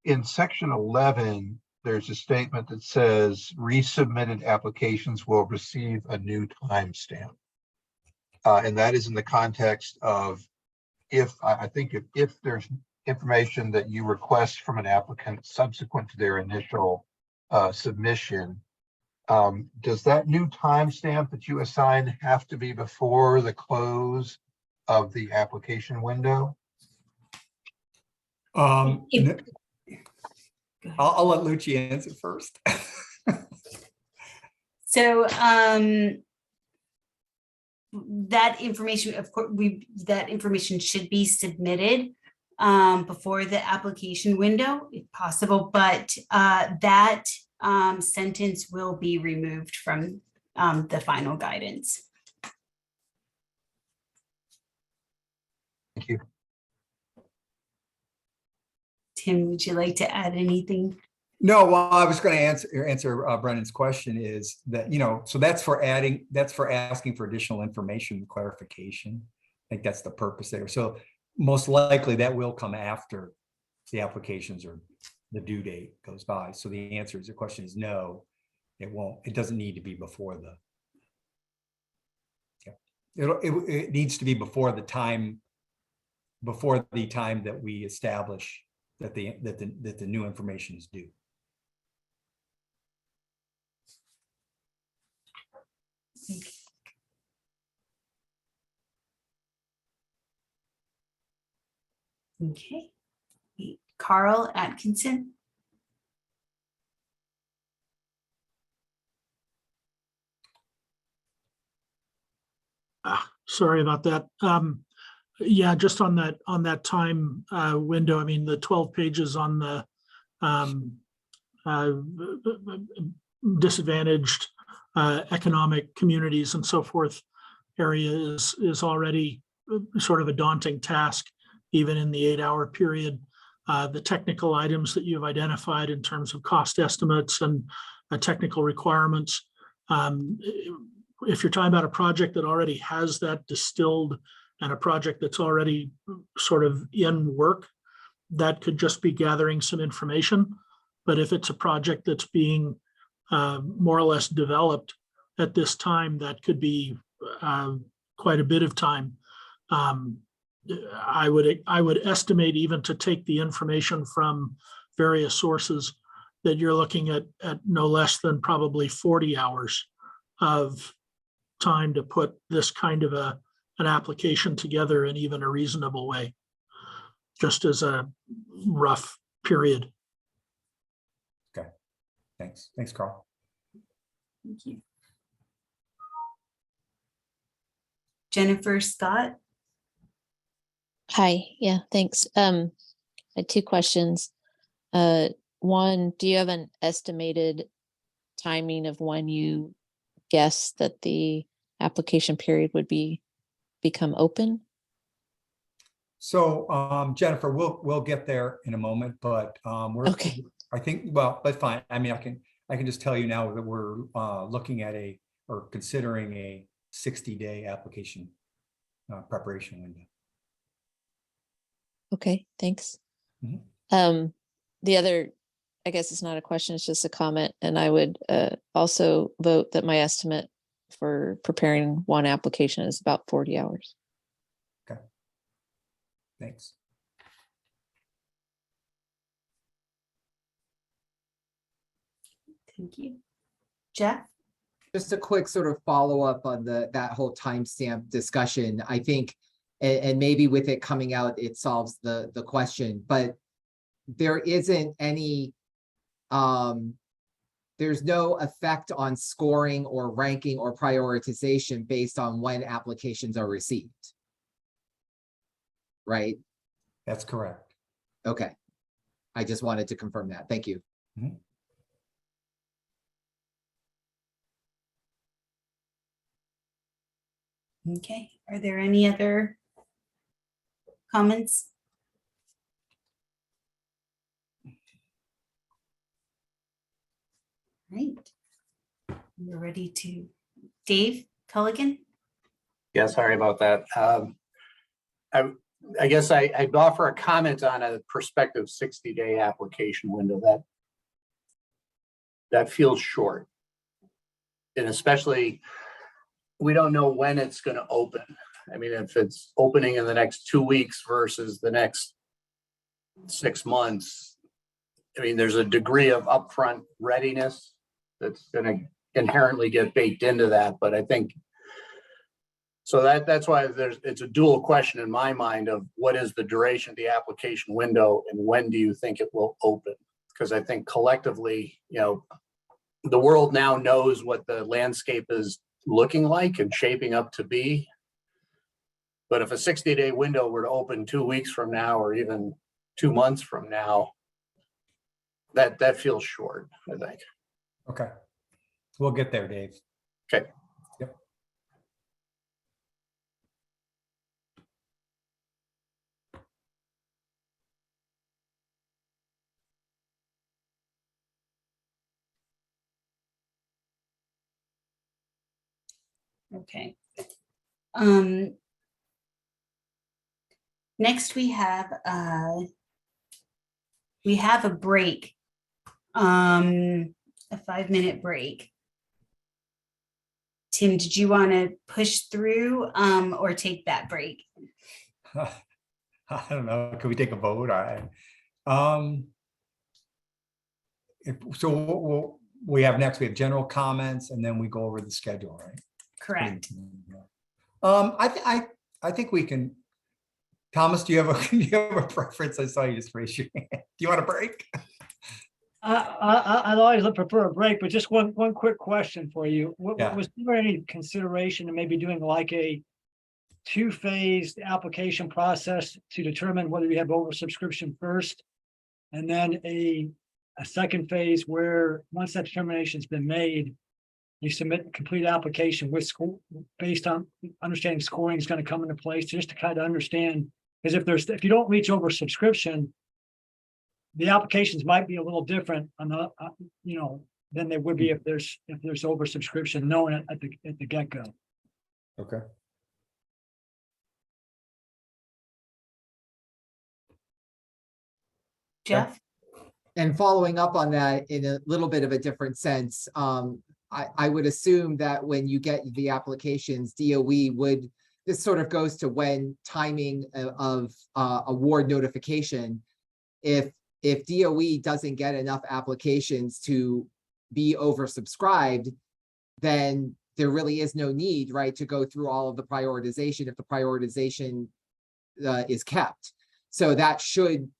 In section 11, there's a statement that says resubmitted applications will receive a new timestamp. And that is in the context of I think if there's information that you request from an applicant subsequent to their initial submission, does that new timestamp that you assign have to be before the close of the application window? I'll let Lucci answer first. So that information, of course, that information should be submitted before the application window, if possible, but that sentence will be removed from the final guidance. Thank you. Tim, would you like to add anything? No, well, I was going to answer Brennan's question is that, so that's for asking for additional information, clarification. I think that's the purpose there. So most likely that will come after the applications or the due date goes by. So the answer is, the question is no, it won't, it doesn't need to be before it needs to be before the time that we establish that the new information is due. Okay. Carl Atkinson. Sorry about that. Yeah, just on that time window, I mean, the 12 pages on the disadvantaged economic communities and so forth area is already sort of a daunting task, even in the 8-hour period. The technical items that you've identified in terms of cost estimates and technical requirements. If you're talking about a project that already has that distilled and a project that's already sort of in work, that could just be gathering some information. But if it's a project that's being more or less developed at this time, that could be quite a bit of time. I would estimate, even to take the information from various sources, that you're looking at no less than probably 40 hours of time to put this kind of an application together in even a reasonable way, just as a rough period. Okay, thanks. Thanks, Carl. Thank you. Jennifer Scott. Hi, yeah, thanks. I had 2 questions. One, do you have an estimated timing of when you guess that the application period would become open? So Jennifer, we'll get there in a moment, but Okay. I think, well, but fine. I mean, I can just tell you now that we're looking at or considering a 60-day application preparation window. Okay, thanks. Mhm. The other, I guess it's not a question, it's just a comment, and I would also vote that my estimate for preparing one application is about 40 hours. Okay. Thanks. Thank you. Jeff? Just a quick sort of follow-up on that whole timestamp discussion. I think, and maybe with it coming out, it solves the question, but there isn't any, there's no effect on scoring or ranking or prioritization based on when applications are received. Right? That's correct. Okay. I just wanted to confirm that. Thank you. Mhm. Okay, are there any other comments? Right. We're ready to, Dave Culligan? Yeah, sorry about that. I guess I'd offer a comment on a prospective 60-day application window that feels short. And especially, we don't know when it's going to open. I mean, if it's opening in the next 2 weeks versus the next 6 months, I mean, there's a degree of upfront readiness that's going to inherently get baked into that. But I think, so that's why it's a dual question in my mind of what is the duration of the application window and when do you think it will open? Because I think collectively, you know, the world now knows what the landscape is looking like and shaping up to be. But if a 60-day window were to open 2 weeks from now, or even 2 months from now, that feels short, I think. Okay. We'll get there, Dave. Okay. Yep. Okay. Next we have a break, a 5-minute break. Tim, did you want to push through or take that break? I don't know. Could we take a vote? So we have next, we have general comments, and then we go over the schedule, right? Correct. I think we can. Thomas, do you have a preference? I saw you just raise your hand. Do you want a break? I'd always prefer a break, but just one quick question for you. Yeah. Was there any consideration of maybe doing like a 2-phased application process to determine whether you have oversubscription first, and then a second phase where once that determination's been made, you submit a complete application with school based on understanding scoring is going to come into place, just to kind of understand, because if you don't reach oversubscription, the applications might be a little different on the than they would be if there's oversubscription, knowing it at the get-go. Okay. Jeff? And following up on that in a little bit of a different sense, I would assume that when you get the applications, DOE would, this sort of goes to when timing of award notification. If DOE doesn't get enough applications to be oversubscribed, then there really is no need, right, to go through all of the prioritization if the prioritization is kept. So that should,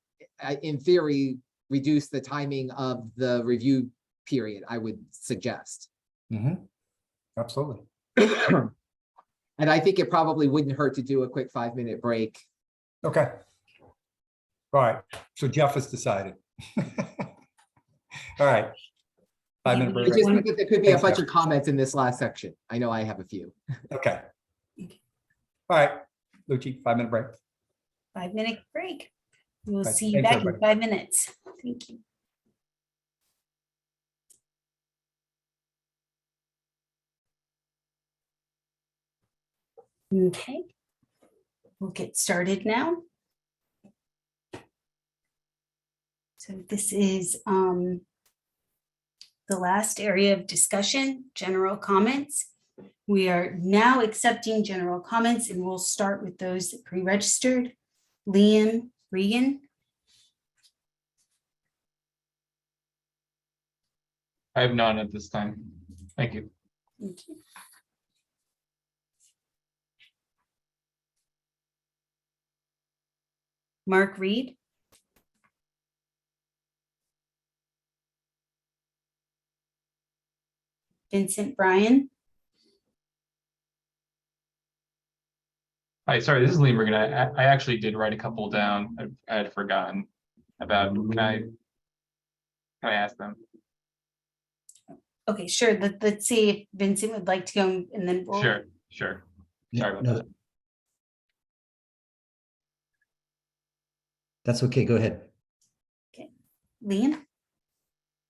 in theory, reduce the timing of the review period, I would suggest. Mm-hmm. Absolutely. And I think it probably wouldn't hurt to do a quick 5-minute break. Okay. All right. So Jeff has decided. All right. 5-minute I break. just think that there could be a Thanks, bunch Jeff. of comments in this last section. I know I have a few. Okay. All right. Lucci, 5-minute break. 5-minute break. We'll Right. see you Thanks, back everybody. in 5 minutes. Thank you. Okay, we'll get started now. So this is the last area of discussion, general comments. We are now accepting general comments, and we'll start with those that pre-registered. Liam Regan. I have none at this time. Thank you. Thank you. Mark Reed. Vincent Bryan. Hi, sorry, this is Lee Morgan. I actually did write a couple down. I had forgotten about. Can I ask them? Okay, sure. Let's see if Vincent would like to go and then we'll. Sure. Sorry about that. That's okay. Go ahead. Liam.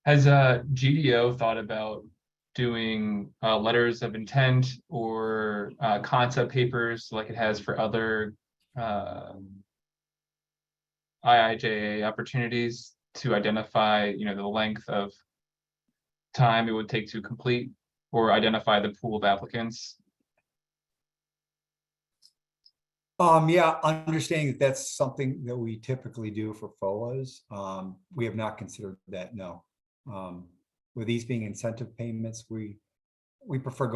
Has GDO thought about doing letters of intent or concept papers like it has for other IIJA opportunities to identify, the length of time it would take to complete or identify the pool of applicants? Yeah, understanding that that's something that we typically do for FOAs. We have not considered that, no. With these being incentive payments, we prefer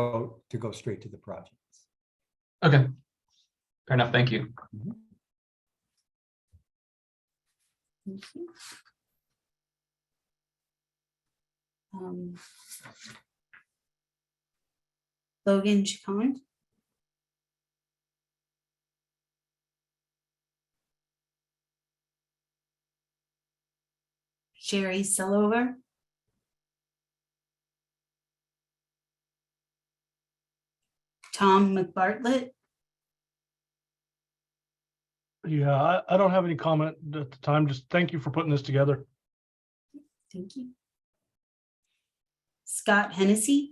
to go straight to the projects. Okay, fair enough. Thank you. Thank you. Logan Chacon. Sherry Sillover. Tom McBartlett. Yeah, I don't have any comment at the time. Just thank you for putting this together. Thank you. Scott Hennessy.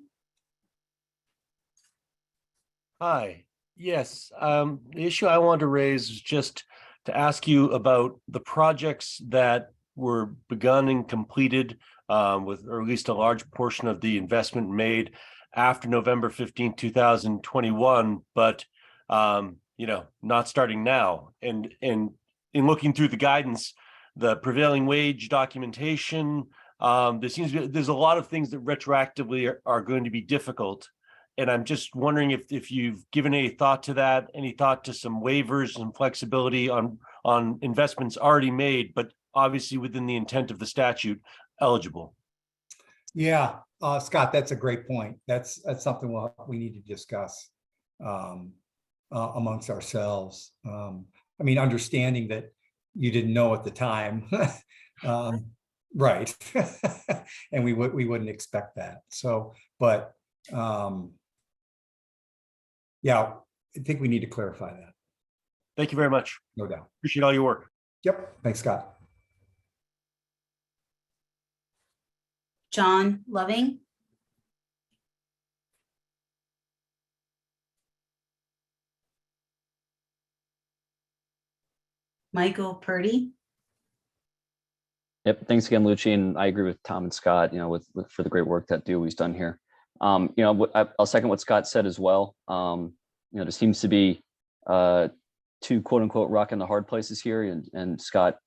Hi, yes, the issue I wanted to raise is just to ask you about the projects that were begun and completed with, or at least a large portion of the investment made after November 15, 2021, but not starting now. And in looking through the guidance, the prevailing wage documentation, there's a lot of things that retroactively are going to be difficult. And I'm just wondering if you've given any thought to that, any thought to some waivers and flexibility on investments already made, but obviously within the intent of the statute eligible. Yeah, Scott, that's a great point. That's something we need to discuss amongst ourselves. I mean, understanding that you didn't know at the time, right? And we wouldn't expect that. So, but yeah, I think we need to clarify that. Thank you very much. No doubt. Appreciate all your work. Yep. Thanks, Scott. John Loving. Michael Purdy. Yep. Thanks again, Lucci. And I agree with Tom and Scott, for the great work that DOE's done here. I'll second what Scott said as well. There seems to be two quote unquote rock in the hard places here. And Scott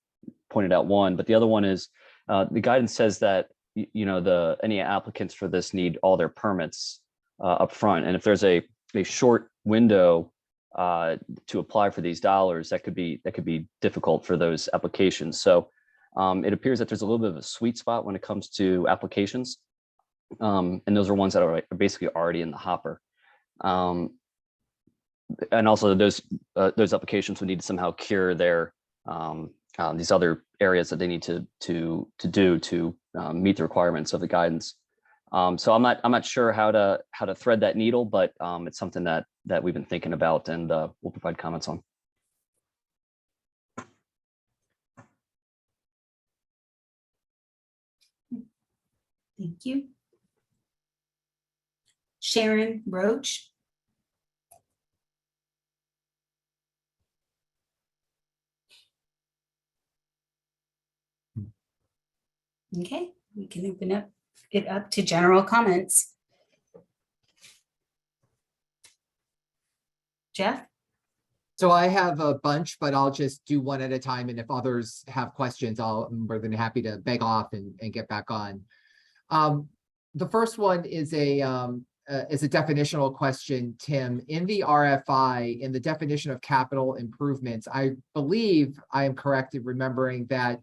pointed out one, but the other one is the guidance says that, any applicants for this need all their permits up front. And if there's a short window to apply for these dollars, that could be difficult for those applications. So it appears that there's a little bit of a sweet spot when it comes to applications. And those are ones that are basically already in the hopper. And also those applications would need to somehow cure their these other areas that they need to do to meet the requirements of the guidance. So I'm not sure how to thread that needle, but it's something that we've been thinking about, and we'll provide comments on. Thank you. Sharon Roach. Okay, we can open it up to general comments. Jeff? So I have a bunch, but I'll just do one at a time. And if others have questions, I'm more than happy to beg off and get back on. The first one is a definitional question, Tim. In the RFI, in the definition of capital improvements, I believe I am correct in remembering that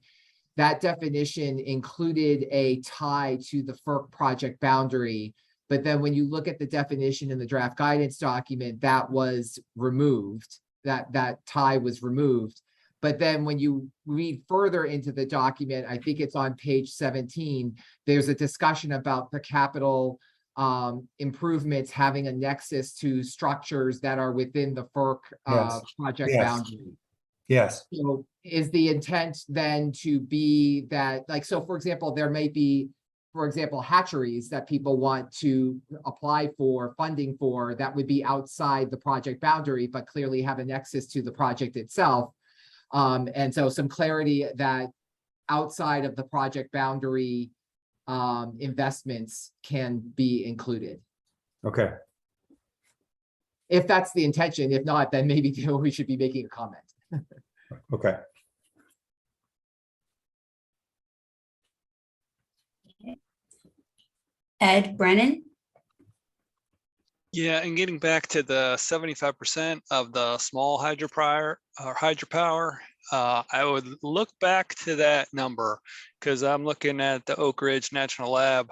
that definition included a tie to the FERC project boundary. But then when you look at the definition in the draft guidance document, that was removed, that tie was removed. But then when you read further into the document, I think it's on page 17, there's a discussion about the capital improvements having a nexus to structures that are within the FERC Yes. project Yes. boundary. Yes. So is the intent then to be that, like, so for example, there may be, for example, hatcheries that people want to apply for funding for that would be outside the project boundary, but clearly have a nexus to the project itself. And so some clarity that outside of the project boundary investments can be included. Okay. If that's the intention. If not, then maybe we should be making a comment. Okay. Ed Brennan? Yeah, and getting back to the 75% of the small hydropower, I would look back to that number because I'm looking at the Oak Ridge National Lab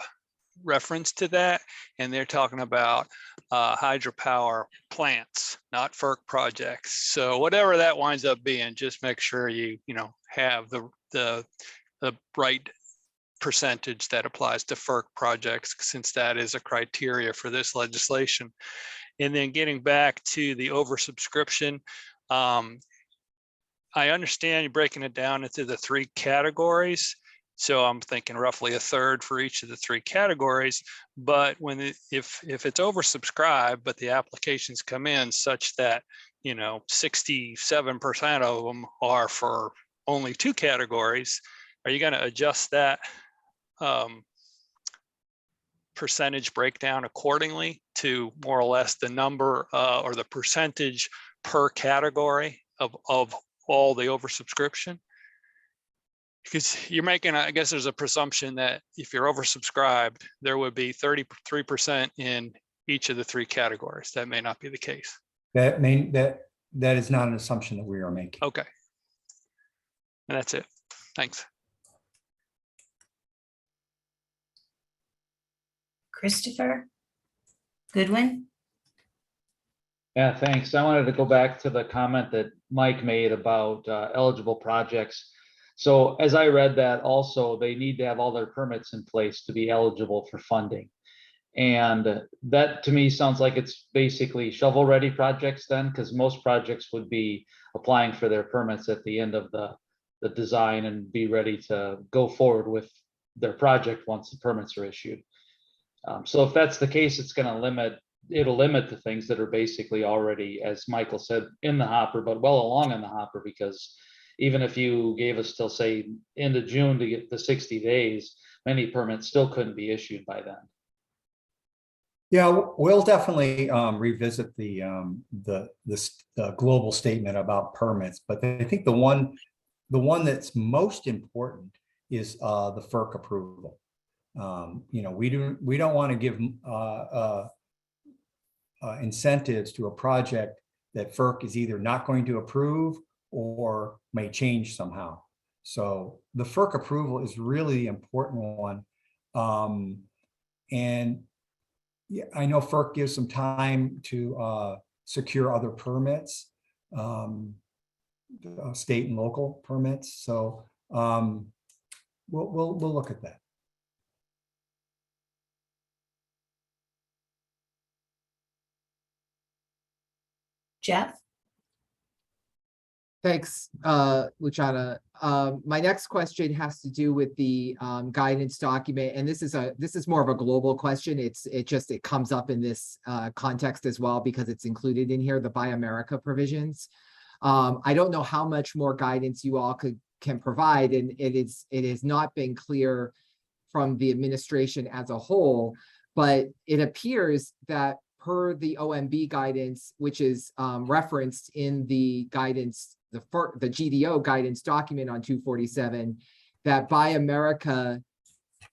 reference to that, and they're talking about hydropower plants, not FERC projects. So whatever that winds up being, just make sure you have the right percentage that applies to FERC projects, since that is a criteria for this legislation. And then getting back to the oversubscription, I understand you're breaking it down into the 3 categories. So I'm thinking roughly a third for each of the 3 categories. But if it's oversubscribed, but the applications come in such that 67% of them are for only 2 categories, are you going to adjust that percentage breakdown accordingly to more or less the number or the percentage per category of all the oversubscription? Because you're making, I guess there's a presumption that if you're oversubscribed, there would be 33% in each of the 3 categories. That may not be the case. That is not an assumption that we are making. Okay. And that's it. Thanks. Christopher Goodwin? Yeah, thanks. I wanted to go back to the comment that Mike made about eligible projects. So as I read that also, they need to have all their permits in place to be eligible for funding. And that to me sounds like it's basically shovel-ready projects then, because most projects would be applying for their permits at the end of the design and be ready to go forward with their project once the permits are issued. So if that's the case, it'll limit the things that are basically already, as Michael said, in the hopper, but well along in the hopper, because even if you gave us till say end of June to get the 60 days, many permits still couldn't be issued by then. Yeah, we'll definitely revisit the global statement about permits, but I think the one that's most important is the FERC approval. We don't want to give incentives to a project that FERC is either not going to approve or may change somehow. So the FERC approval is really the important one. And yeah, I know FERC gives some time to secure other permits, state and local permits. So we'll look at that. Jeff? Thanks, Luciana. My next question has to do with the guidance document, and this is more of a global question. It comes up in this context as well because it's included in here, the Buy America provisions. I don't know how much more guidance you all can provide, and it has not been clear from the administration as a whole, but it appears that per the OMB guidance, which is referenced in the guidance, the GDO guidance document on 247, that Buy America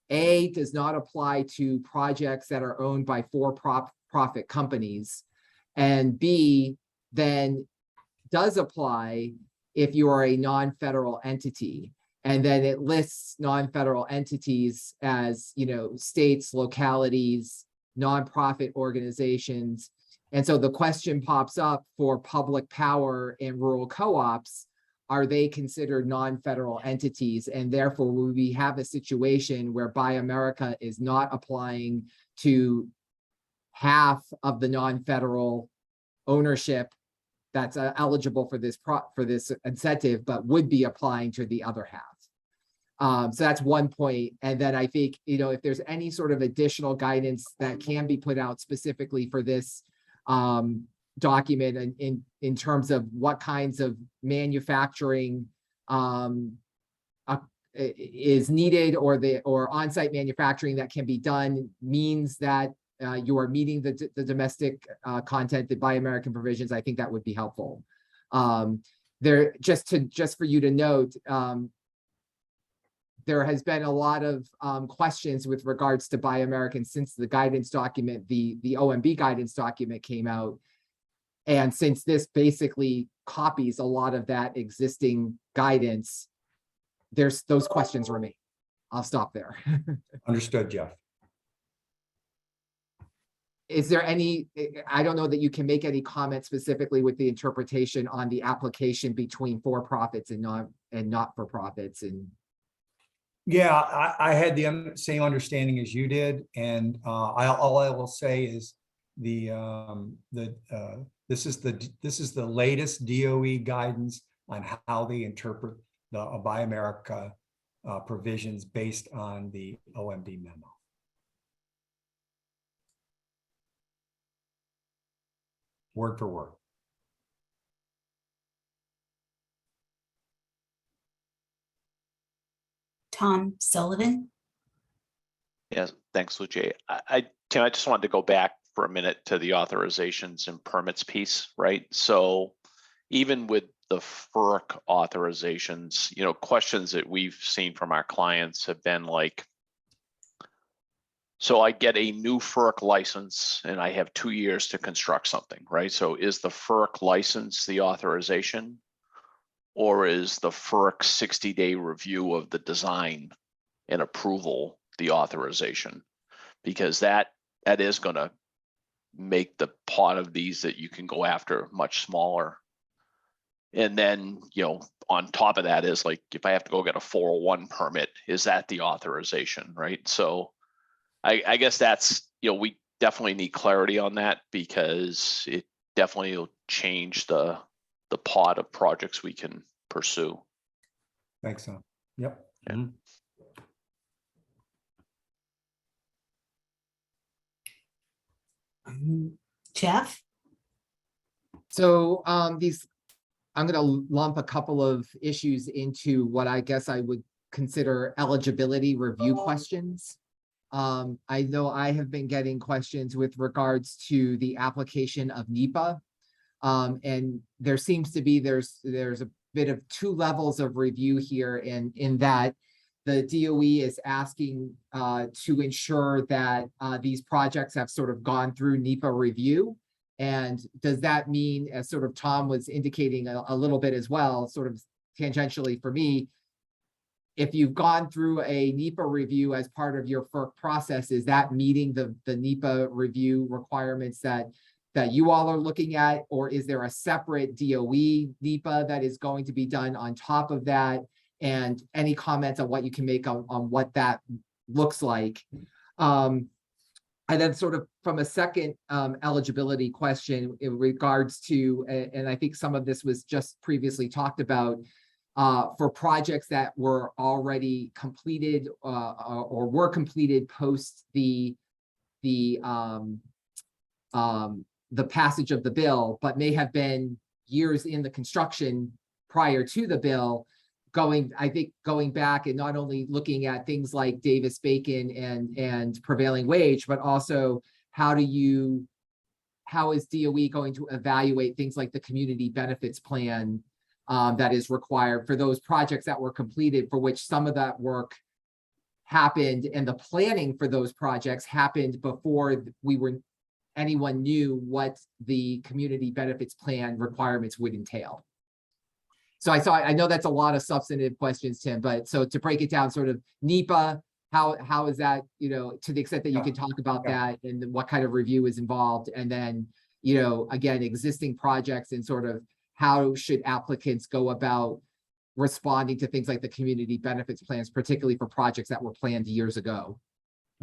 A, does not apply to projects that are owned by for-profit companies, and B, then does apply if you are a non-federal entity. And then it lists non-federal entities as, you know, states, localities, nonprofit organizations. And so the question pops up for public power and rural co-ops, are they considered non-federal entities? And therefore, will we have a situation where Buy America is not applying to half of the non-federal ownership that's eligible for this incentive, but would be applying to the other half? So that's one point. And then I think, you know, if there's any sort of additional guidance that can be put out specifically for this document in terms of what kinds of manufacturing is needed, or on-site manufacturing that can be done means that you are meeting the domestic content, the Buy American provisions, I think that would be helpful. Just for you to note, there has been a lot of questions with regards to Buy American since the guidance document, the OMB guidance document came out. And since this basically copies a lot of that existing guidance, those questions remain. I'll stop there. Understood, Jeff. Is there any, I don't know that you can make any comment specifically with the interpretation on the application between for-profits and not-for-profits and. Yeah, I had the same understanding as you did, and all I will say is this is the latest DOE guidance on how they interpret the Buy America provisions based on the OMB memo. Word for word. Tom Sullivan. Yes, thanks, Lucia. Tim, I just wanted to go back for a minute to the authorizations and permits piece, right? So even with the FERC authorizations, you know, questions that we've seen from our clients have been like, so I get a new FERC license and I have 2 years to construct something, right? So is the FERC license the authorization, or is the FERC 60-day review of the design and approval the authorization? Because that is going to make the pot of these that you can go after much smaller. And then, you know, on top of that is like, if I have to go get a 401 permit, is that the authorization, right? So I guess that's, you know, we definitely need clarity on that, because it definitely will change the pot of projects we can pursue. Thanks, Tom. Yep. Jeff? So I'm going to lump a couple of issues into what I guess I would consider eligibility review questions. I know I have been getting questions with regards to the application of NEPA. And there seems to be, there's a bit of 2 levels of review here in that the DOE is asking to ensure that these projects have sort of gone through NEPA review. And does that mean, as sort of Tom was indicating a little bit as well, sort of tangentially for me, if you've gone through a NEPA review as part of your FERC process, is that meeting the NEPA review requirements that you all are looking at? Or is there a separate DOE NEPA that is going to be done on top of that? And any comments on what you can make on what that looks like? And then sort of from a second eligibility question in regards to, and I think some of this was just previously talked about, for projects that were already completed or were completed post the passage of the bill, but may have been years in the construction prior to the bill, going back and not only looking at things like Davis-Bacon and prevailing wage, but also how is DOE going to evaluate things like the community benefits plan that is required for those projects that were completed, for which some of that work happened and the planning for those projects happened before anyone knew what the community benefits plan requirements would entail. So I know that's a lot of substantive questions, Tim, but so to break it down, sort of NEPA, how is that, you know, to the extent that you can talk about that and then what kind of review is involved, and then, you know, again, existing projects and sort of how should applicants go about responding to things like the community benefits plans, particularly for projects that were planned years ago,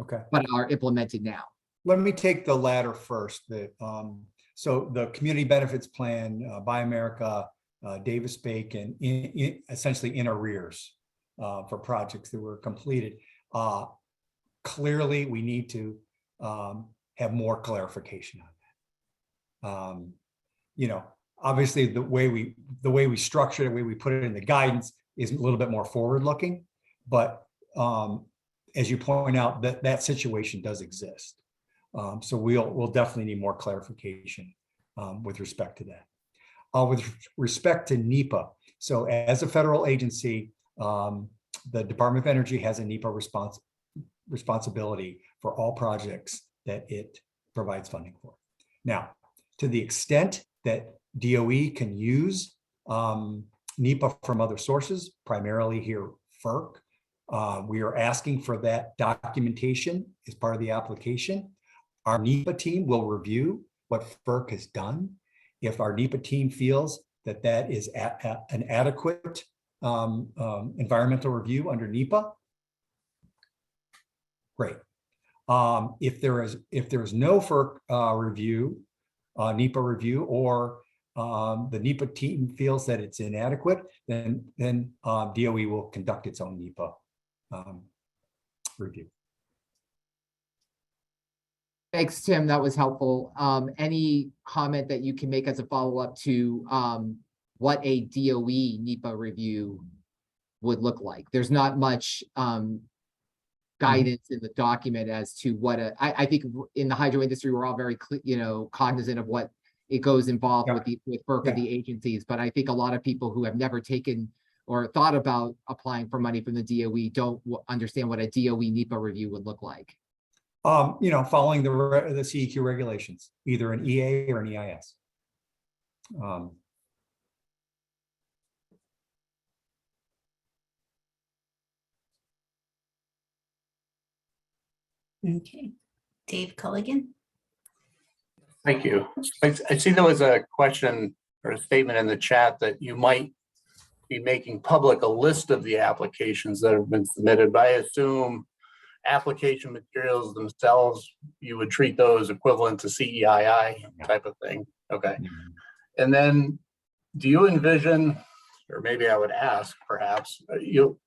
Okay. but are implemented now. Let me take the latter first. So the community benefits plan, Buy America, Davis Bacon, essentially in arrears for projects that were completed. Clearly, we need to have more clarification on that. You know, obviously, the way we structure it, the way we put it in the guidance is a little bit more forward-looking, but as you point out, that situation does exist. So we'll definitely need more clarification with respect to that. With respect to NEPA, so as a federal agency, the Department of Energy has a NEPA responsibility for all projects that it provides funding for. Now, to the extent that DOE can use NEPA from other sources, primarily here FERC, we are asking for that documentation as part of the application. Our NEPA team will review what FERC has done. If our NEPA team feels that that is an adequate environmental review under NEPA, great. If there is no FERC review, NEPA review, or the NEPA team feels that it's inadequate, then DOE will conduct its own NEPA review. Thanks, Tim. That was helpful. Any comment that you can make as a follow-up to what a DOE NEPA review would look like? There's not much guidance in the document as to what I think in the hydro industry, we're all very cognizant of what it goes involved with FERC and the agencies. But I think a lot of people who have never taken or thought about applying for money from the DOE don't understand what a DOE NEPA review would look like. Following the CEQ regulations, either an EA or an EIS. Okay, Dave Culligan. Thank you. I see there was a question or a statement in the chat that you might be making public a list of the applications that have been submitted, but I assume application materials themselves, you would treat those equivalent to CEII type of thing. Okay. And then do you envision, or maybe I would ask perhaps, are you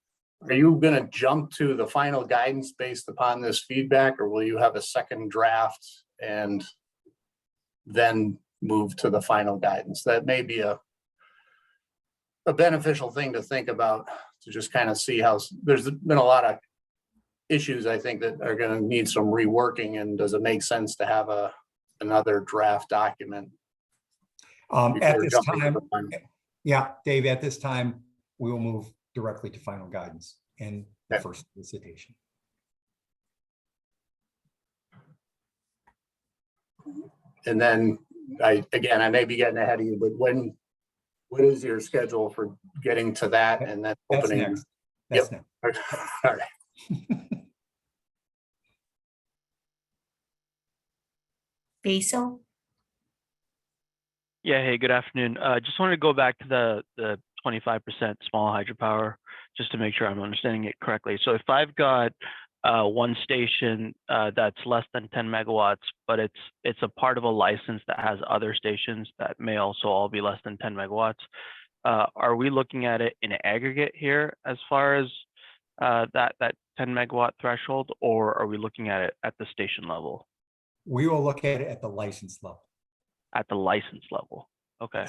going to jump to the final guidance based upon this feedback, or will you have a second draft and then move to the final guidance? That may be a beneficial thing to think about, to just kind of see how there's been a lot of issues I think that are going to need some reworking, and does it make sense to have another draft document? At this time, yeah, Dave, at this time, we will move directly to final guidance and the first solicitation. And then I may be getting ahead of you, but what is your schedule for getting to that and then opening? That's next. All right. Basil? Yeah, hey, good afternoon. Just wanted to go back to the 25% small hydropower, just to make sure I'm understanding it correctly. So if I've got one station that's less than 10 megawatts, but it's a part of a license that has other stations that may also all be less than 10 megawatts, are we looking at it in aggregate here as far as that 10 megawatt threshold, or are we looking at it at the station level? We will look at it at the license level. At the license level. Okay.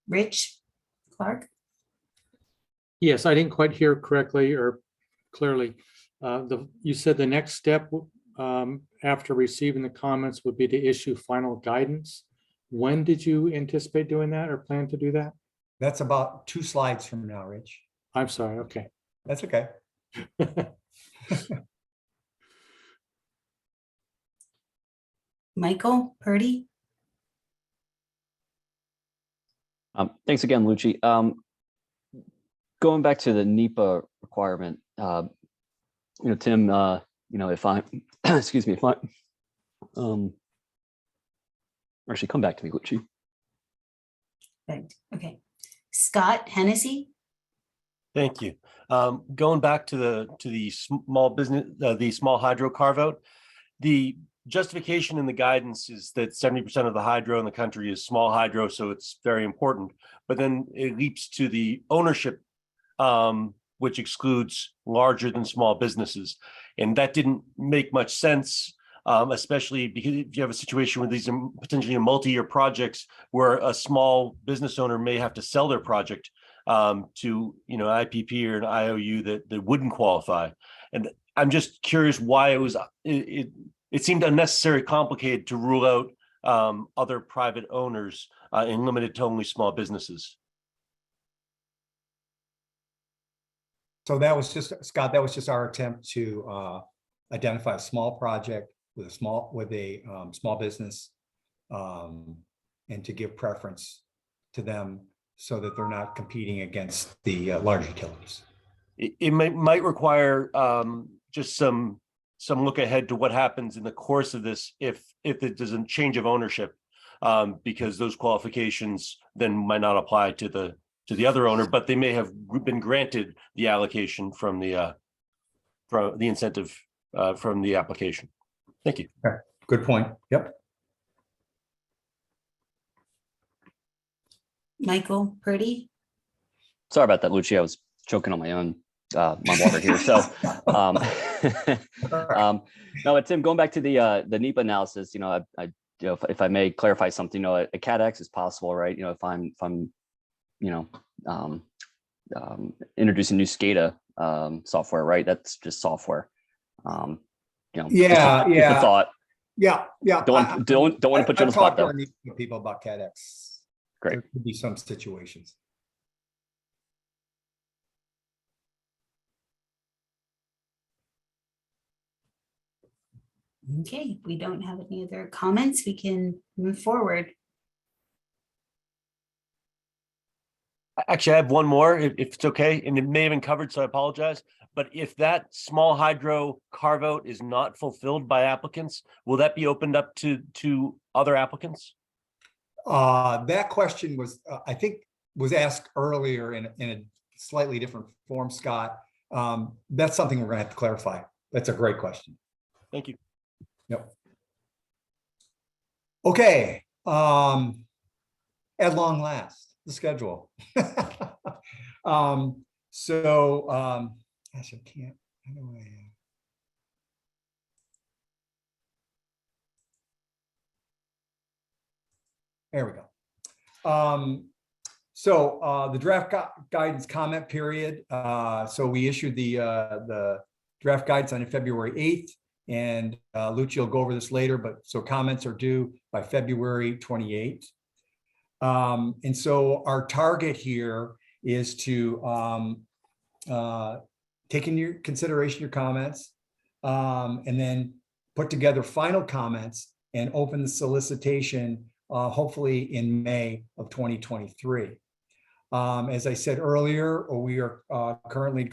Rich Clark? Yes, I didn't quite hear correctly or clearly. You said the next step after receiving the comments would be to issue final guidance. When did you anticipate doing that or plan to do that? That's about 2 slides from now, Rich. I'm sorry, okay. That's okay. Michael Purdy? Thanks again, Lucci. Going back to the NEPA requirement, Tim, if I, excuse me, if I, actually come back to me, Lucci. Right. Okay. Scott Hennessy? Thank you. Going back to the small business, the small hydro carve out, the justification in the guidance is that 70% of the hydro in the country is small hydro, so it's very important. But then it leaps to the ownership, which excludes larger than small businesses, and that didn't make much sense. Especially because if you have a situation where these are potentially multi-year projects where a small business owner may have to sell their project to IPP or an IOU that wouldn't qualify. And I'm just curious why it seemed unnecessary, complicated to rule out other private owners and limit it to only small businesses. So that was just, Scott, that was just our attempt to identify a small project with a small business and to give preference to them so that they're not competing against the large utilities. It might require just some look ahead to what happens in the course of this if it does a change of ownership, because those qualifications then might not apply to the other owner, but they may have been granted the allocation from the incentive from the application. Thank you. Okay. Good point. Yep. Michael Purdy? Sorry about that, Lucci. I was choking on my own my water here. So no, but Tim, going back to the NEPA analysis, if I may clarify something, a CADX is possible, right? If I'm introducing new SCADA software, right? That's just software. Yeah. Just a thought. Yeah. Don't want to put you on the spot though. People about CADX. Great. There could be some situations. Okay, we don't have any other comments. We can move forward. Actually, I have one more, if it's okay, and it may have been covered, so I apologize. But if that small hydro carve out is not fulfilled by applicants, will that be opened up to other applicants? That question was, I think, was asked earlier in a slightly different form, Scott. That's something we're going to have to clarify. That's a great question. Thank you. Yep. Okay. At long last, the schedule. Gosh, I can't. How do I? There we go. The draft guidance comment period. So we issued the draft guidance on February 8th, and Lucci will go over this later, but so comments are due by February 28th. And so our target here is to take into consideration your comments and then put together final comments and open the solicitation hopefully in May of 2023. As I said earlier, we are currently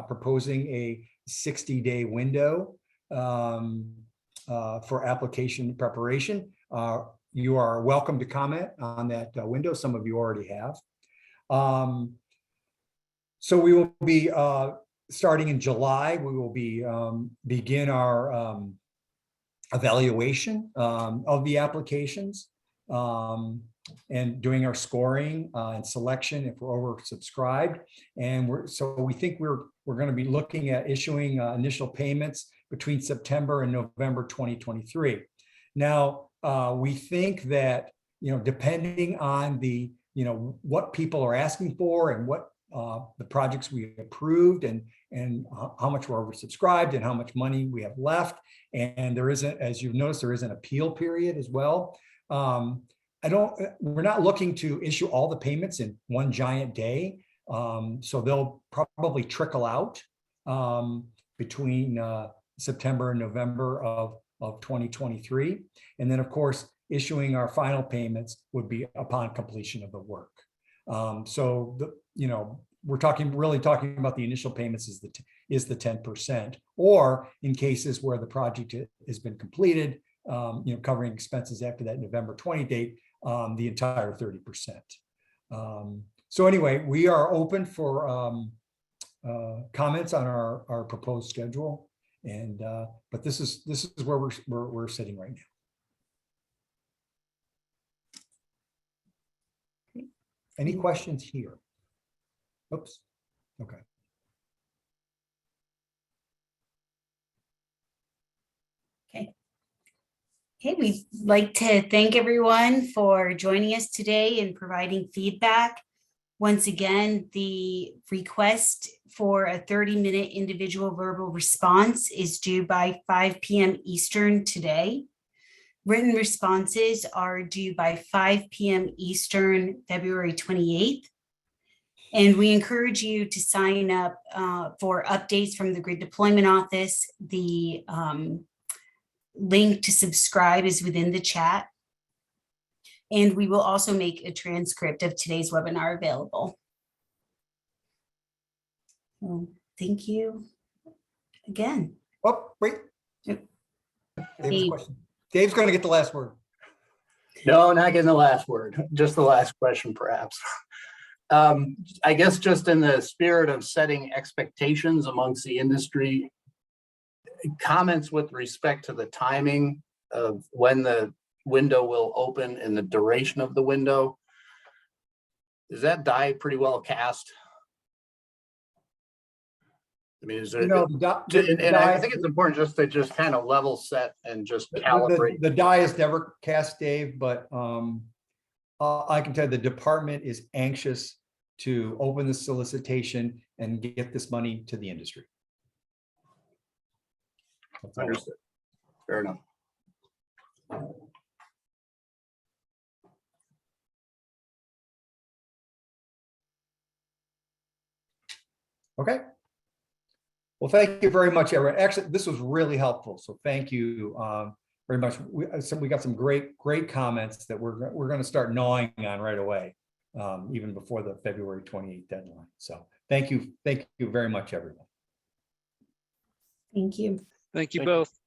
proposing a 60-day window for application preparation. You are welcome to comment on that window. Some of you already have. So we will be starting in July. We will be begin our evaluation of the applications and doing our scoring and selection if we're oversubscribed. And we think we're going to be looking at issuing initial payments between September and November 2023. Now, we think that, depending on the, what people are asking for and what the projects we approved and how much we're oversubscribed and how much money we have left. And there isn't, as you've noticed, there is an appeal period as well. we're not looking to issue all the payments in one giant day. So they'll probably trickle out between September and November of 2023. And then, of course, issuing our final payments would be upon completion of the work. So we're really talking about the initial payments is the 10%, or in cases where the project has been completed, covering expenses after that November 20 date, the entire 30%. So anyway, we are open for comments on our proposed schedule, and but this is where we're sitting right now. Any questions here? Oops. Okay. Okay, we'd like to thank everyone for joining us today and providing feedback. Once again, the request for a 30-minute individual verbal response is due by 5 p.m. Eastern today. Written responses are due by 5 p.m. Eastern, February 28th. And we encourage you to sign up for updates from the Grid Deployment Office. The link to subscribe is within the chat. And we will also make a transcript of today's webinar available. So thank you again. Oh, wait. Dave's going to get the last word. No, not getting the last word, just the last question, perhaps. I guess just in the spirit of setting expectations amongst the industry, comments with respect to the timing of when the window will open and the duration of the window. Is that die pretty well cast? I mean, is there, and I think it's important just to kind of level set and just calibrate. The die is never cast, Dave, but I can tell you the department is anxious to open the solicitation and get this money to the industry. Understood. Fair enough. Okay. Well, thank you very much, everyone. Actually, this was really helpful. So thank you very much. We got some great comments that we're going to start gnawing on right away, even before the February 28th deadline. So thank you very much, everyone. Thank you. Thank you both.